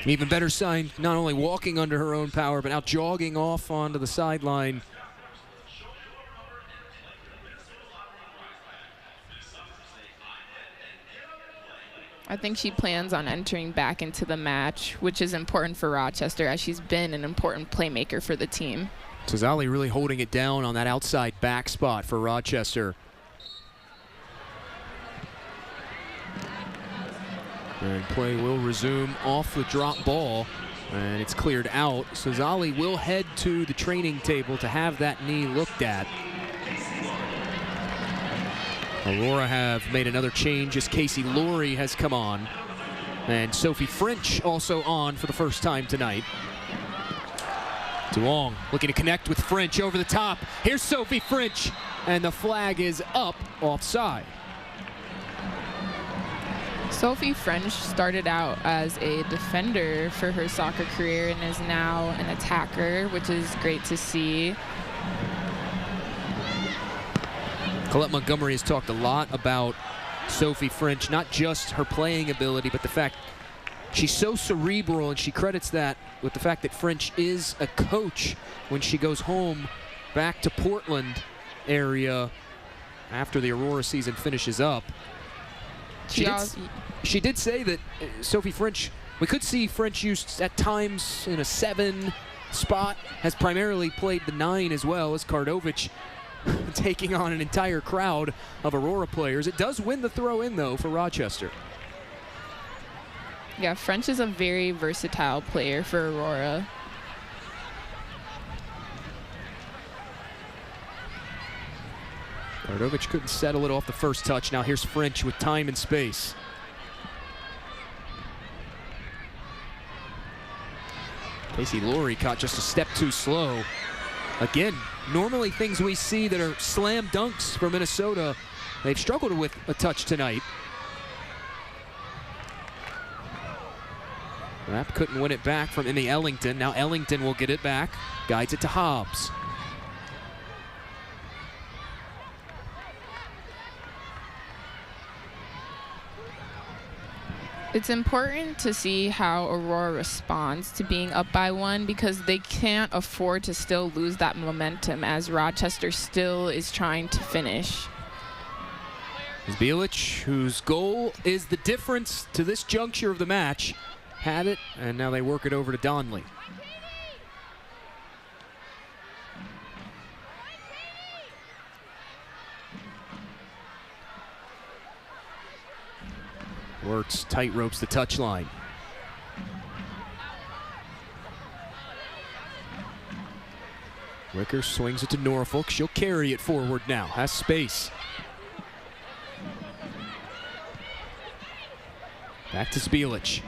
Even better sign, not only walking under her own power, but now jogging off onto the sideline. I think she plans on entering back into the match, which is important for Rochester, as she's been an important playmaker for the team. Sazali really holding it down on that outside back spot for Rochester. And play will resume off the drop ball, and it's cleared out. Sazali will head to the training table to have that knee looked at. Aurora have made another change as Casey Laurie has come on. And Sophie French also on for the first time tonight. DeLong looking to connect with French over the top. Here's Sophie French, and the flag is up offside. Sophie French started out as a defender for her soccer career and is now an attacker, which is great to see. Colette Montgomery has talked a lot about Sophie French, not just her playing ability, but the fact she's so cerebral, and she credits that with the fact that French is a coach when she goes home back to Portland area after the Aurora season finishes up. She did say that Sophie French, we could see French used at times in a 7 spot, has primarily played the 9 as well as Kardovic, taking on an entire crowd of Aurora players. It does win the throw-in, though, for Rochester. Yeah, French is a very versatile player for Aurora. Kardovic couldn't settle it off the first touch. Now here's French with time and space. Casey Laurie caught just a step too slow. Again, normally things we see that are slam dunks for Minnesota, they've struggled with a touch tonight. Rapp couldn't win it back from Emmy Ellington. Now Ellington will get it back, guides it to Hobbs. It's important to see how Aurora responds to being up by 1 because they can't afford to still lose that momentum as Rochester still is trying to finish. Zbielich, whose goal is the difference to this juncture of the match, had it, and now they work it over to Donley. Wirtz tight ropes the touchline. Wicker swings it to Norfolk. She'll carry it forward now. Has space. Back to Zbielich.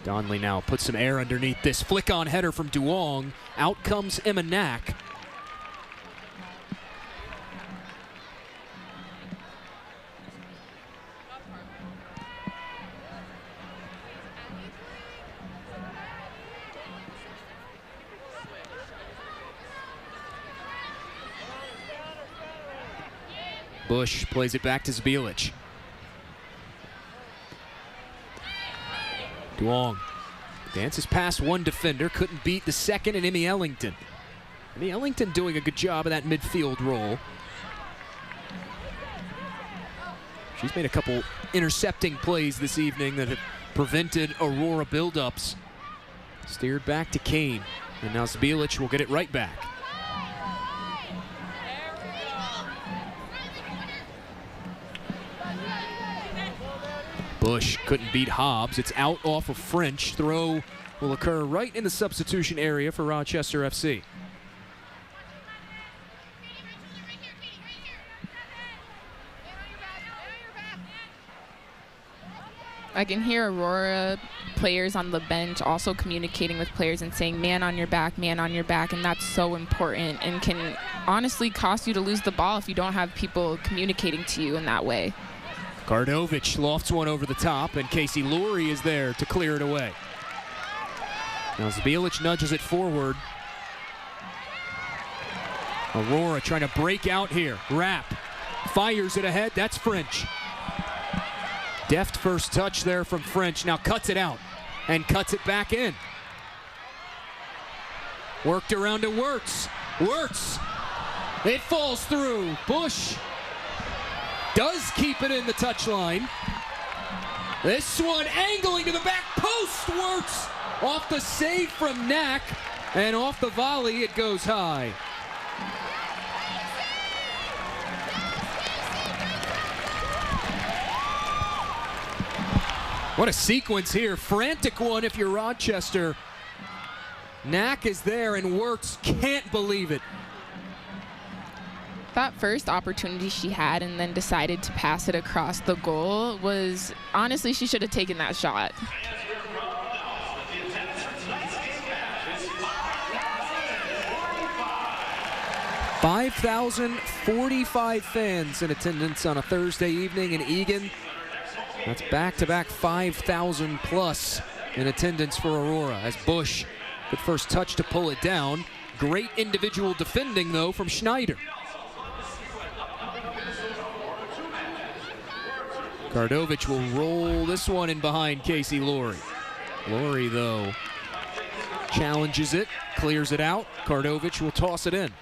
Donley now puts some air underneath this flick-on header from Duong. Out comes Emma Knack. Bush plays it back to Zbielich. Duong dances past one defender, couldn't beat the second, and Emmy Ellington. Emmy Ellington doing a good job of that midfield role. She's made a couple intercepting plays this evening that have prevented Aurora buildups. Steered back to Kane, and now Zbielich will get it right back. Bush couldn't beat Hobbs. It's out off of French. Throw will occur right in the substitution area for Rochester FC. I can hear Aurora players on the bench also communicating with players and saying, man on your back, and that's so important and can honestly cost you to lose the ball if you don't have people communicating to you in that way. Kardovich lofts one over the top, and Casey Lurie is there to clear it away. Now Zbielich nudges it forward. Aurora trying to break out here. Rapp fires it ahead. That's French. Deft first touch there from French. Now cuts it out and cuts it back in. Worked around to Wirtz. Wirtz. It falls through. Bush does keep it in the touchline. This one angling to the back post. Wirtz off the save from Knack, and off the volley it goes high. What a sequence here. Frantic one if you're Rochester. Knack is there and Wirtz can't believe it. That first opportunity she had and then decided to pass it across the goal was, honestly, she should have taken that shot. $5,045 fans in attendance on a Thursday evening in Eagan. That's back-to-back 5,000 plus in attendance for Aurora as Bush, good first touch to pull it down. Great individual defending, though, from Schneider. Kardovich will roll this one in behind Casey Lurie. Lurie, though, challenges it, clears it out. Kardovich will toss it in.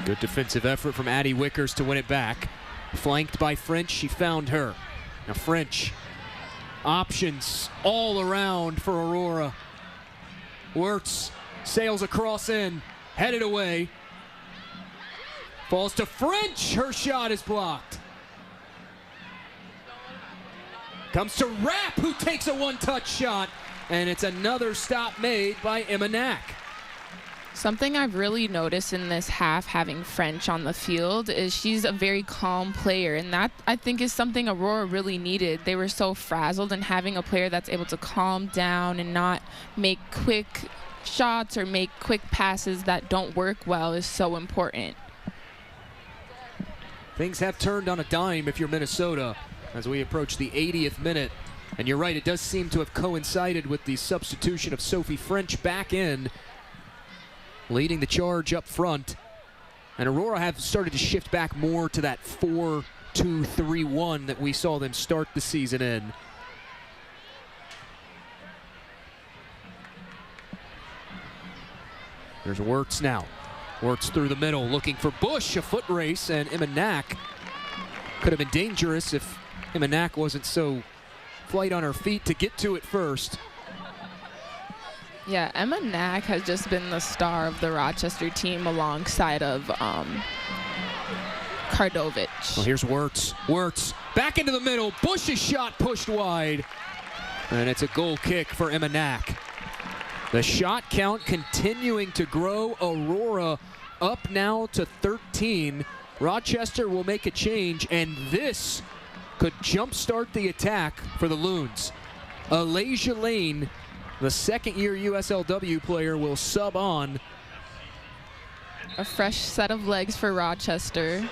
Good defensive effort from Addie Wickers to win it back. Flanked by French, she found her. Now French, options all around for Aurora. Wirtz sails across in, headed away. Falls to French, her shot is blocked. Comes to Rapp, who takes a one-touch shot, and it's another stop made by Emma Knack. Something I've really noticed in this half, having French on the field, is she's a very calm player, and that, I think, is something Aurora really needed. They were so frazzled, and having a player that's able to calm down and not make quick shots or make quick passes that don't work well is so important. Things have turned on a dime if you're Minnesota as we approach the 80th minute. And you're right, it does seem to have coincided with the substitution of Sophie French back in, leading the charge up front. And Aurora have started to shift back more to that 4-2-3-1 that we saw them start the season in. There's Wirtz now. Wirtz through the middle, looking for Bush, a foot race, and Emma Knack could have been dangerous if Emma Knack wasn't so flight on her feet to get to it first. Yeah, Emma Knack has just been the star of the Rochester team alongside of Kardovich. Well, here's Wirtz. Wirtz back into the middle. Bush's shot pushed wide. And it's a goal kick for Emma Knack. The shot count continuing to grow. Aurora up now to 13. Rochester will make a change, and this could jumpstart the attack for the Loons. Alasia Lane, the second-year USLW player, will sub on. A fresh set of legs for Rochester.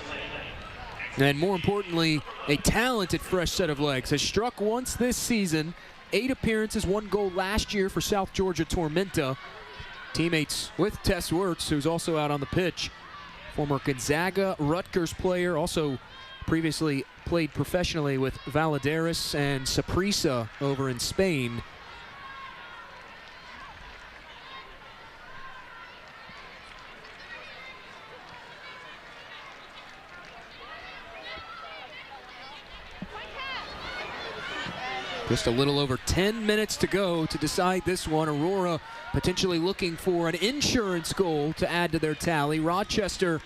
And more importantly, a talented fresh set of legs. Has struck once this season, 8 appearances, 1 goal last year for South Georgia Tormenta. Teammates with Tess Wirtz, who's also out on the pitch. Former Gonzaga Rutgers player, also previously played professionally with Valadares and Saprissa over in Spain. Just a little over 10 minutes to go to decide this one. Aurora potentially looking for an insurance goal to add to their tally. Rochester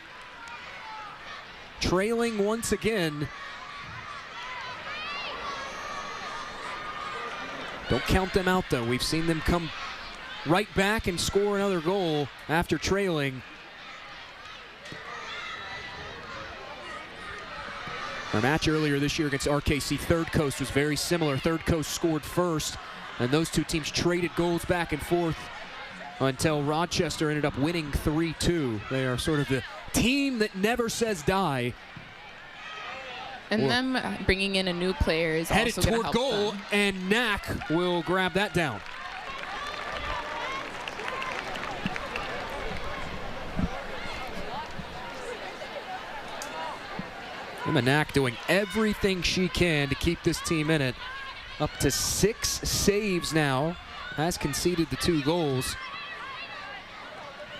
trailing once again. Don't count them out, though. We've seen them come right back and score another goal after trailing. Our match earlier this year against RKC Third Coast was very similar. Third Coast scored first, and those two teams traded goals back and forth until Rochester ended up winning 3-2. They are sort of the team that never says die. And them bringing in a new player is headed also going to toward help goal, them. and Knack will grab that down. Emma Knack doing everything she can to keep this team in it. Up to 6 saves now. Has conceded the 2 goals.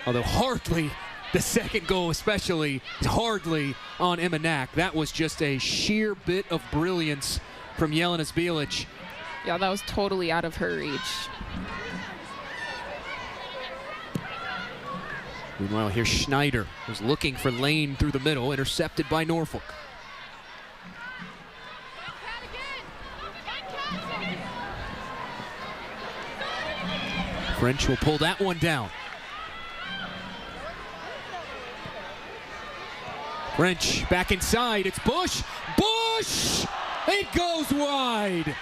Although hardly, the second goal especially, hardly on Emma Knack. That was just a sheer bit of brilliance from Jelena Zbilic. Yeah, that was totally out of her reach. Meanwhile, here's Schneider, who's looking for Lane through the middle, intercepted by Norfolk. French will pull that one down. French back inside. It's Bush. Bush! It goes wide.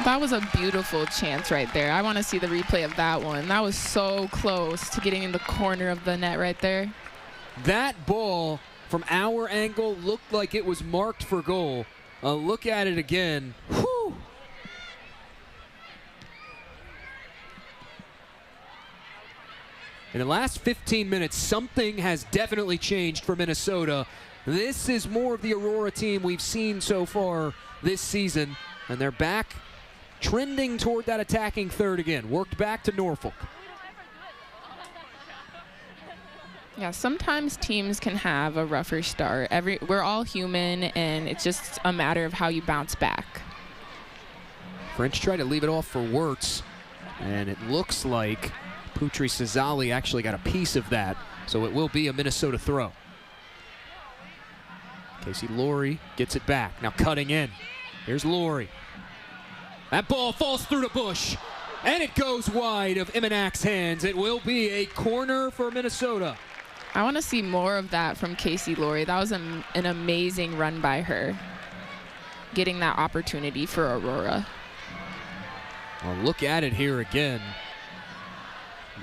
That was a beautiful chance right there. I want to see the replay of that one. That was so close to getting in the corner of the net right there. That ball from our angle looked like it was marked for goal. Look at it again. Whew. In the last 15 minutes, something has definitely changed for Minnesota. This is more of the Aurora team we've seen so far this season, and they're back trending toward that attacking third again. Worked back to Norfolk. Yeah, sometimes teams can have a rougher start. We're all human, and it's just a matter of how you bounce back. French tried to leave it off for Wirtz, and it looks like Putri Cesali actually got a piece of that, so it will be a Minnesota throw. Casey Laurie gets it back. Now cutting in. Here's Laurie. That ball falls through to Bush, and it goes wide of Emma Knack's hands. It will be a corner for Minnesota. I want to see more of that from Casey Laurie. That was an amazing run by her, getting that opportunity for Aurora. Well, look at it here again.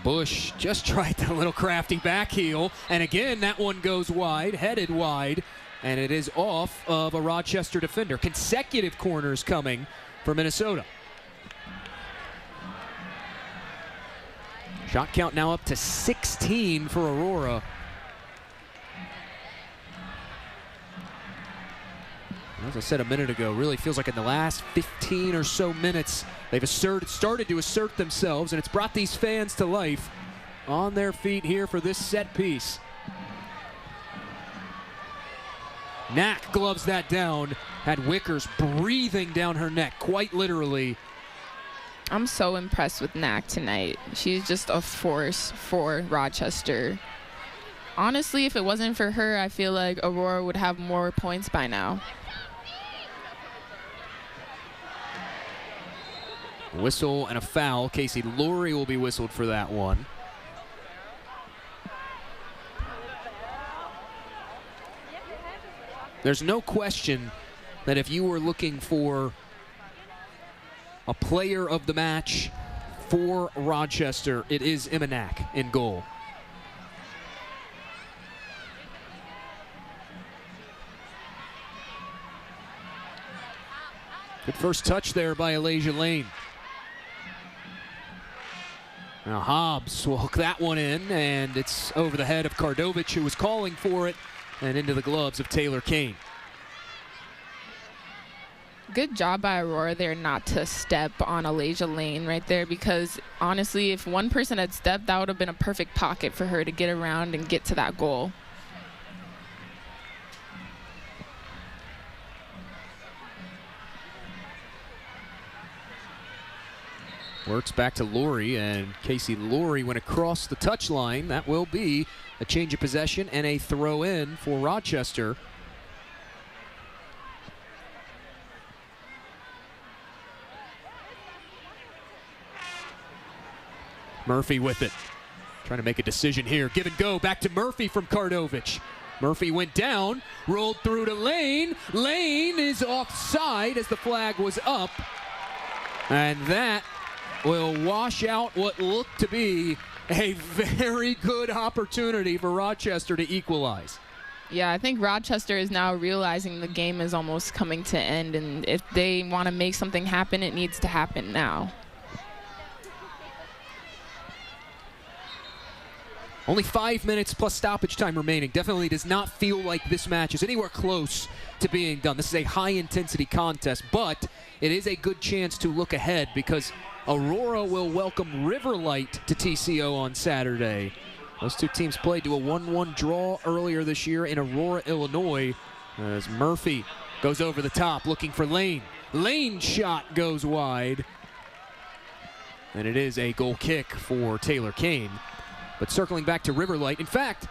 Bush just tried the little crafty back heel, and again that one goes wide, headed wide, and it is off of a Rochester defender. Consecutive corners coming for Minnesota. Shot count now up to 16 for Aurora. As I said a minute ago, really feels like in the last 15 or so minutes, they've started to assert themselves, and it's brought these fans to life on their feet here for this set piece. Knack gloves that down, had Wickers breathing down her neck, quite literally. I'm so impressed with Knack tonight. She's just a force for Rochester. Honestly, if it wasn't for her, I feel like Aurora would have more points by now. Whistle and a foul. Casey Laurie will be whistled for that one. There's no question that if you were looking for a player of the match for Rochester, it is Emma Knack in goal. Good first touch there by Elijah Lane. Now Hobbs will hook that one in, and it's over the head of Kardovich, who was calling for it, and into the gloves of Taylor Kane. Good job by Aurora there not to step on Elijah Lane right there, because honestly, if one person had stepped, that would have been a perfect pocket for her to get around and get to that goal. Works back to Laurie, and Casey Laurie went across the touchline. That will be a change of possession and a throw in for Rochester. Murphy with it. Trying to make a decision here. Give and go. Back to Murphy from Kardovich. Murphy went down, rolled through to Lane. Lane is offside as the flag was up. And that will wash out what looked to be a very good opportunity for Rochester to equalize. Yeah, I think Rochester is now realizing the game is almost coming to end, and if they want to make something happen, it needs to happen now. Only 5 minutes plus stoppage time remaining. Definitely does not feel like this match is anywhere close to being done. This is a high-intensity contest, but it is a good chance to look ahead because Aurora will welcome Riverlight to TCO on Saturday. Those two teams played to a 1-1 draw earlier this year in Aurora, Illinois, as Murphy goes over the top looking for Lane. Lane's shot goes wide, and it is a goal kick for Taylor Kane. But circling back to Riverlight, in fact,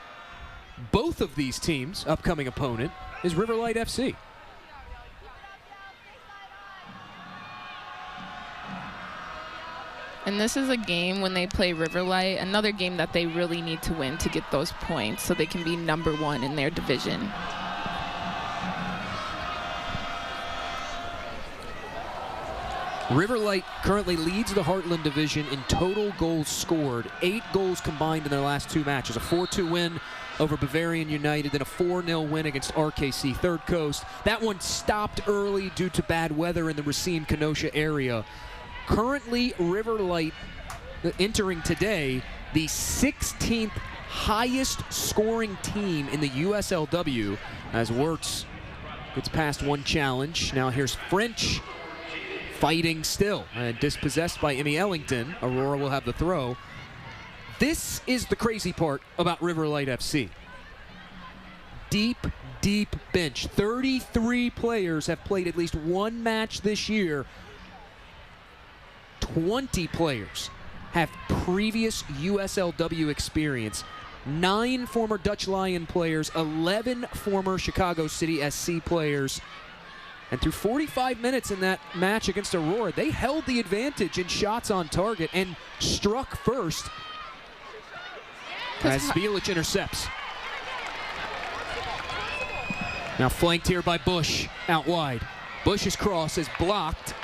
both of these teams' upcoming opponent is Riverlight FC. And this is a game when they play Riverlight, another game that they really need to win to get those points so they can be #1 in their division. Riverlight currently leads the Heartland Division in total goals scored. 8 goals combined in their last 2 matches. A 4-2 win over Bavarian United, then a 4-0 win against RKC Third Coast. That one stopped early due to bad weather in the Racine-Kenosha area. Currently, Riverlight entering today the 16th highest scoring team in the USLW as Wirtz gets past one challenge. Now here's French fighting still and dispossessed by Emmy Ellington. Aurora will have the throw. This is the crazy part about Riverlight FC. Deep, deep bench. 33 players have played at least one match this year. 20 players have previous USLW experience. 9 former Dutch Lion players, 11 former Chicago City SC players. And through 45 minutes in that match against Aurora, they held the advantage in shots on target and struck first as Bilic intercepts. Now flanked here by Bush, out wide. Bush's cross is blocked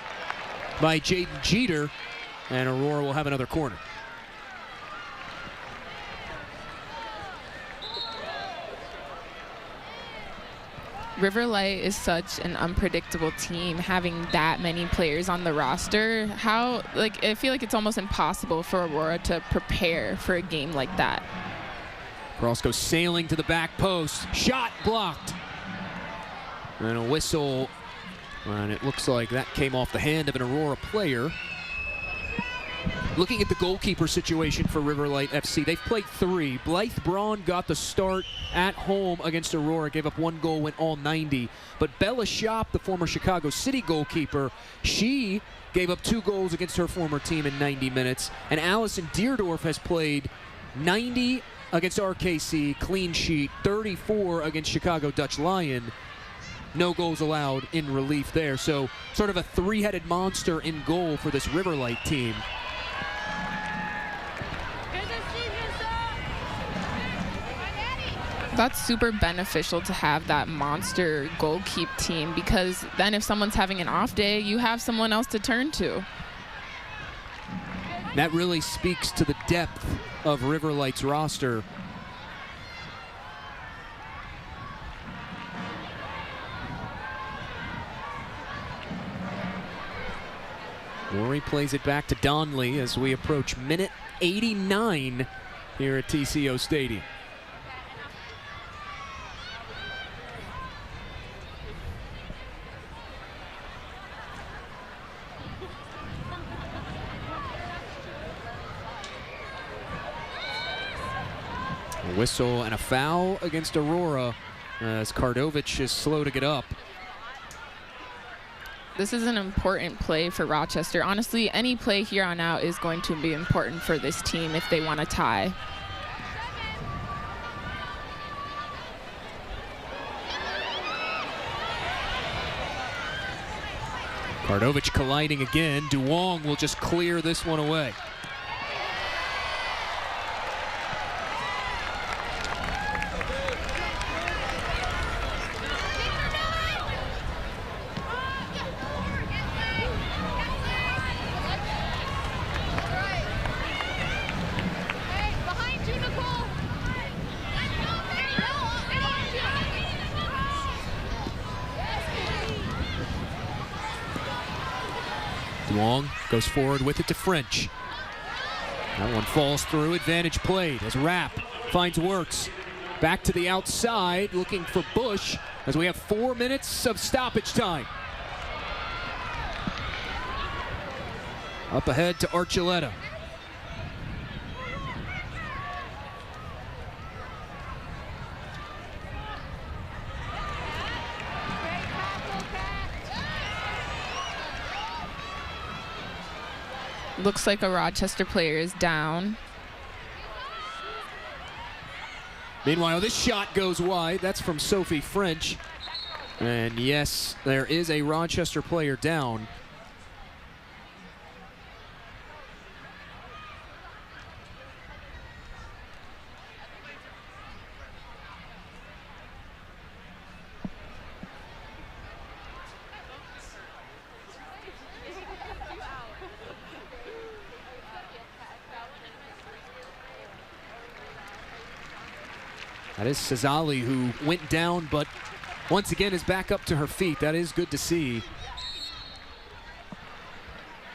by Jaden Jeter, and Aurora will have another corner. Riverlight is such an unpredictable team. Having that many players on the roster, I feel like it's almost impossible for Aurora to prepare for a game like that. Cross goes sailing to the back post. Shot blocked. And a whistle. And it looks like that came off the hand of an Aurora player. Looking at the goalkeeper situation for Riverlight FC, they've played 3. Blythe Braun got the start at home against Aurora, gave up 1 goal, went all 90. But Bella Shop, the former Chicago City goalkeeper, she gave up 2 goals against her former team in 90 minutes. And Allison Deerdorf has played 90 against RKC, clean sheet, 34 against Chicago Dutch Lion. No goals allowed in relief there. So sort of a 3-headed monster in goal for this Riverlight team. That's super beneficial to have that monster goalkeep team, because then if someone's having an off day, you have someone else to turn to. That really speaks to the depth of Riverlight's roster. Rory plays it back to Donley as we approach minute 89 here at TCO Stadium. A whistle and a foul against Aurora as Kardovich is slow to get up. This is an important play for Rochester. Honestly, any play here on out is going to be important for this team if they want to tie. Kardovich colliding again. Duong will just clear this one away. Duong goes forward with it to French. That one falls through. Advantage played as Rapp finds Works. Back to the outside, looking for Bush as we have 4 minutes of stoppage time. Up ahead to Archuleta. Looks like a Rochester player is down. Meanwhile, this shot goes wide. That's from Sophie French. And yes, there is a Rochester player down. That is Cesali, who went down, but once again is back up to her feet. That is good to see.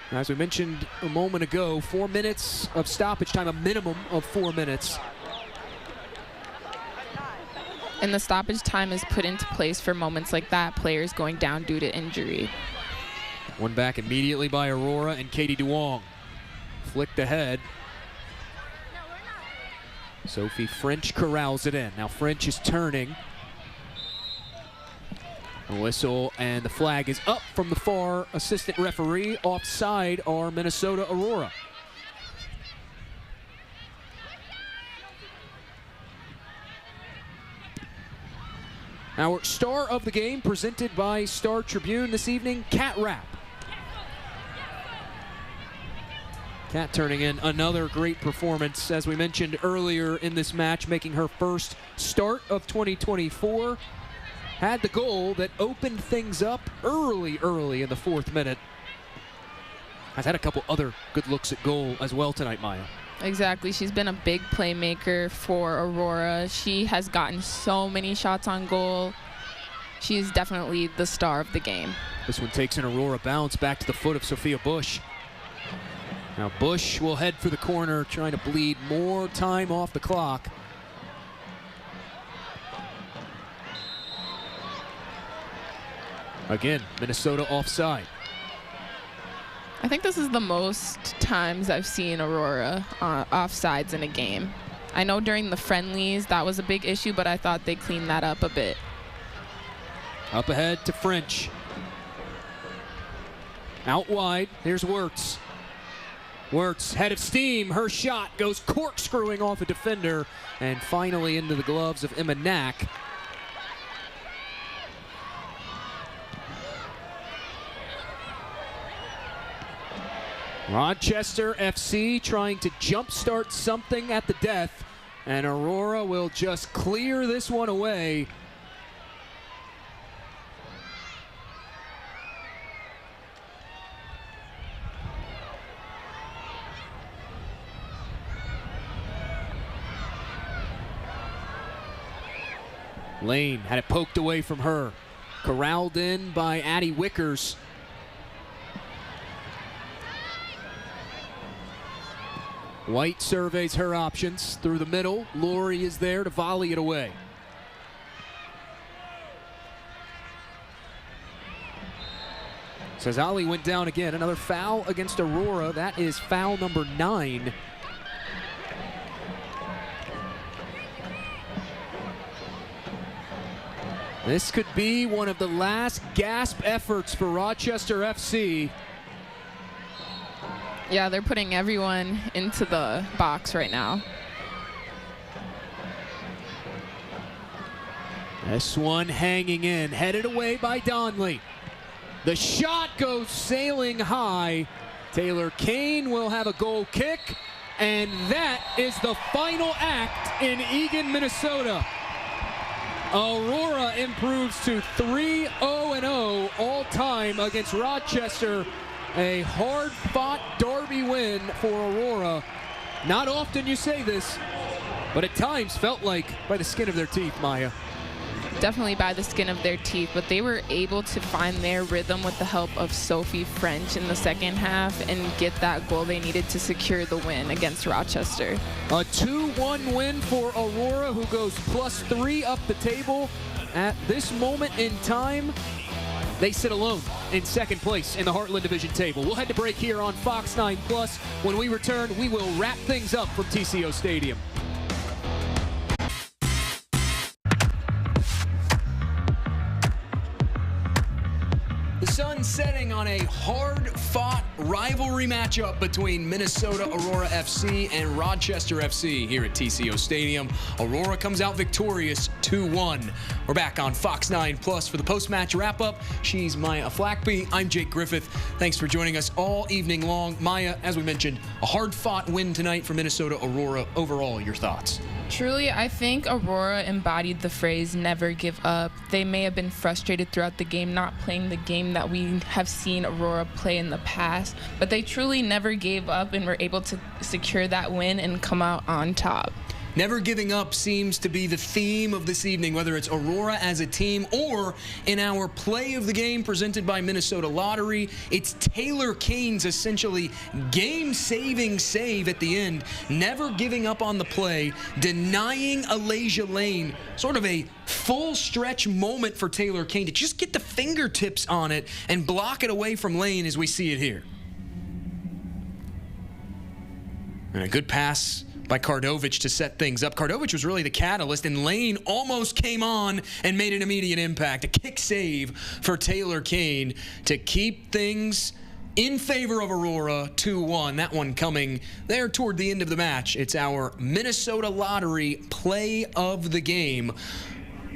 As we mentioned a moment ago, 4 minutes of stoppage time, a minimum of 4 minutes. And the stoppage time is put into place for moments like that, players going down due to injury. One back immediately by Aurora and Katie Duong. Flicked ahead. Sophie French corrals it in. Now French is turning. A whistle and the flag is up from the far assistant referee. Offside are Minnesota Aurora. Our star of the game presented by Star Tribune this evening, Kat Rapp. Kat turning in another great performance, as we mentioned earlier in this match, making her first start of 2024. Had the goal that opened things up early in the 4th minute. has had a couple other good looks at goal as well tonight, Maya. Exactly. She's been a big playmaker for Aurora. She has gotten so many shots on goal. She's definitely the star of the game. This one takes an Aurora bounce back to the foot of Sophia Bush. Now Bush will head for the corner, trying to bleed more time off the clock. Again, Minnesota offside. I think this is the most times I've seen Aurora offsides in a game. I know during the friendlies that was a big issue, but I thought they cleaned that up a bit. Up ahead to French. Out wide, here's Wirtz. Wirtz, head of steam, her shot goes corkscrewing off a defender and finally into the gloves of Emma Knack. Rochester FC trying to jumpstart something at the death, and Aurora will just clear this one away. Lane had it poked away from her. Corralled in by Addie Wickers. White surveys her options through the middle. Laurie is there to volley it away. Sazali went down again. Another foul against Aurora. That is foul number 9. This could be one of the last gasp efforts for Rochester FC. Yeah, they're putting everyone into the box right now. This one hanging in, headed away by Donley. The shot goes sailing high. Taylor Kane will have a goal kick, and that is the final act in Eagan, Minnesota. Aurora improves to 3-0-0 all-time against Rochester. A hard-fought derby win for Aurora. Not often you say this, but at times felt like by the skin of their teeth, Maya. Definitely by the skin of their teeth, but they were able to find their rhythm with the help of Sophie French in the second half and get that goal they needed to secure the win against Rochester. A 2-1 win for Aurora, who goes +3 up the table. At this moment in time, they sit alone in second place in the Heartland Division table. We'll head to break here on Fox 9 Plus. When we return, we will wrap things up from TCO Stadium. The sun setting on a hard-fought rivalry matchup between Minnesota Aurora FC and Rochester FC here at TCO Stadium. Aurora comes out victorious 2-1. We're back on Fox 9 Plus for the post-match wrap-up. She's Maya Flackby. I'm Jake Griffith. Thanks for joining us all evening long. Maya, as we mentioned, a hard-fought win tonight for Minnesota Aurora. Overall, your thoughts? Truly, I think Aurora embodied the phrase never give up. They may have been frustrated throughout the game, not playing the game that we have seen Aurora play in the past, but they truly never gave up and were able to secure that win and come out on top. Never giving up seems to be the theme of this evening, whether it's Aurora as a team or in our play of the game presented by Minnesota Lottery. It's Taylor Kane's essentially game-saving save at the end, never giving up on the play, denying Alasia Lane. Sort of a full stretch moment for Taylor Kane to just get the fingertips on it and block it away from Lane as we see it here. And a good pass by Kardovich to set things up. Kardovich was really the catalyst, and Lane almost came on and made an immediate impact. A kick save for Taylor Kane to keep things in favor of Aurora, 2-1. That one coming there toward the end of the match. It's our Minnesota Lottery play of the game.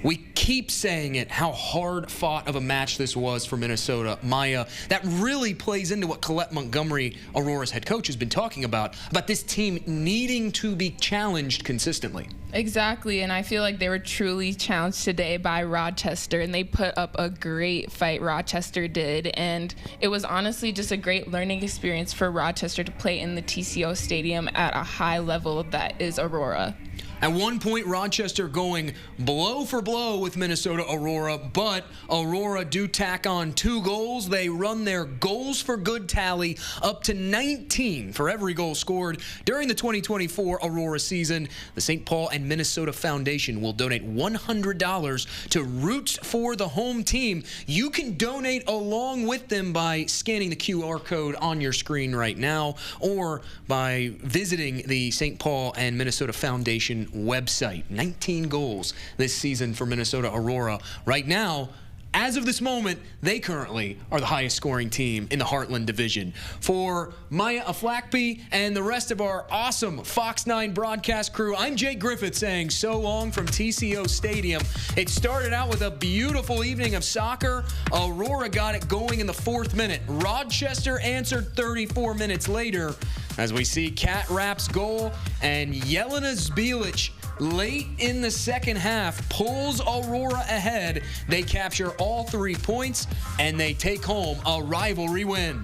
We keep saying it, how hard fought of a match this was for Minnesota. Maya, that really plays into what Colette Montgomery, Aurora's head coach, has been talking about this team needing to be challenged consistently. Exactly, and I feel like they were truly challenged today by Rochester, and they put up a great fight, Rochester did, and it was honestly just a great learning experience for Rochester to play in the TCO Stadium at a high level that is Aurora. At one point, Rochester going blow for blow with Minnesota Aurora, but Aurora do tack on 2 goals. They run their goals for good tally up to 19 for every goal scored during the 2024 Aurora season. The St. Paul and Minnesota Foundation will donate $100 to Roots for the home team. You can donate along with them by scanning the QR code on your screen right now or by visiting the St. Paul and Minnesota Foundation website. 19 goals this season for Minnesota Aurora. Right now, as of this moment, they currently are the highest scoring team in the Heartland Division. For Maya Aflakby and the rest of our awesome Fox 9 broadcast crew, I'm Jake Griffith saying so long from TCO Stadium. It started out with a beautiful evening of soccer. Aurora got it going in the 4th minute. Rochester answered 34 minutes later as we see Kat Rapp's goal, and Jelena Zbilic late in the second half pulls Aurora ahead. They capture all 3 points, and they take home a rivalry win.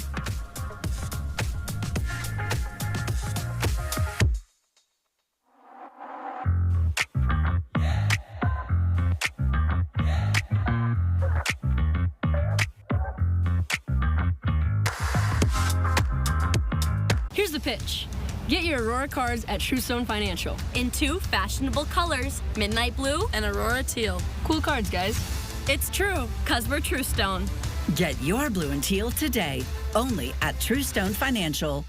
Here's the pitch. Get your Aurora cards at TrueStone Financial. In 2 fashionable colors, midnight blue and Aurora teal. Cool cards, guys. It's true, 'cause we're TrueStone. Get your blue and teal today, only at TrueStone Financial.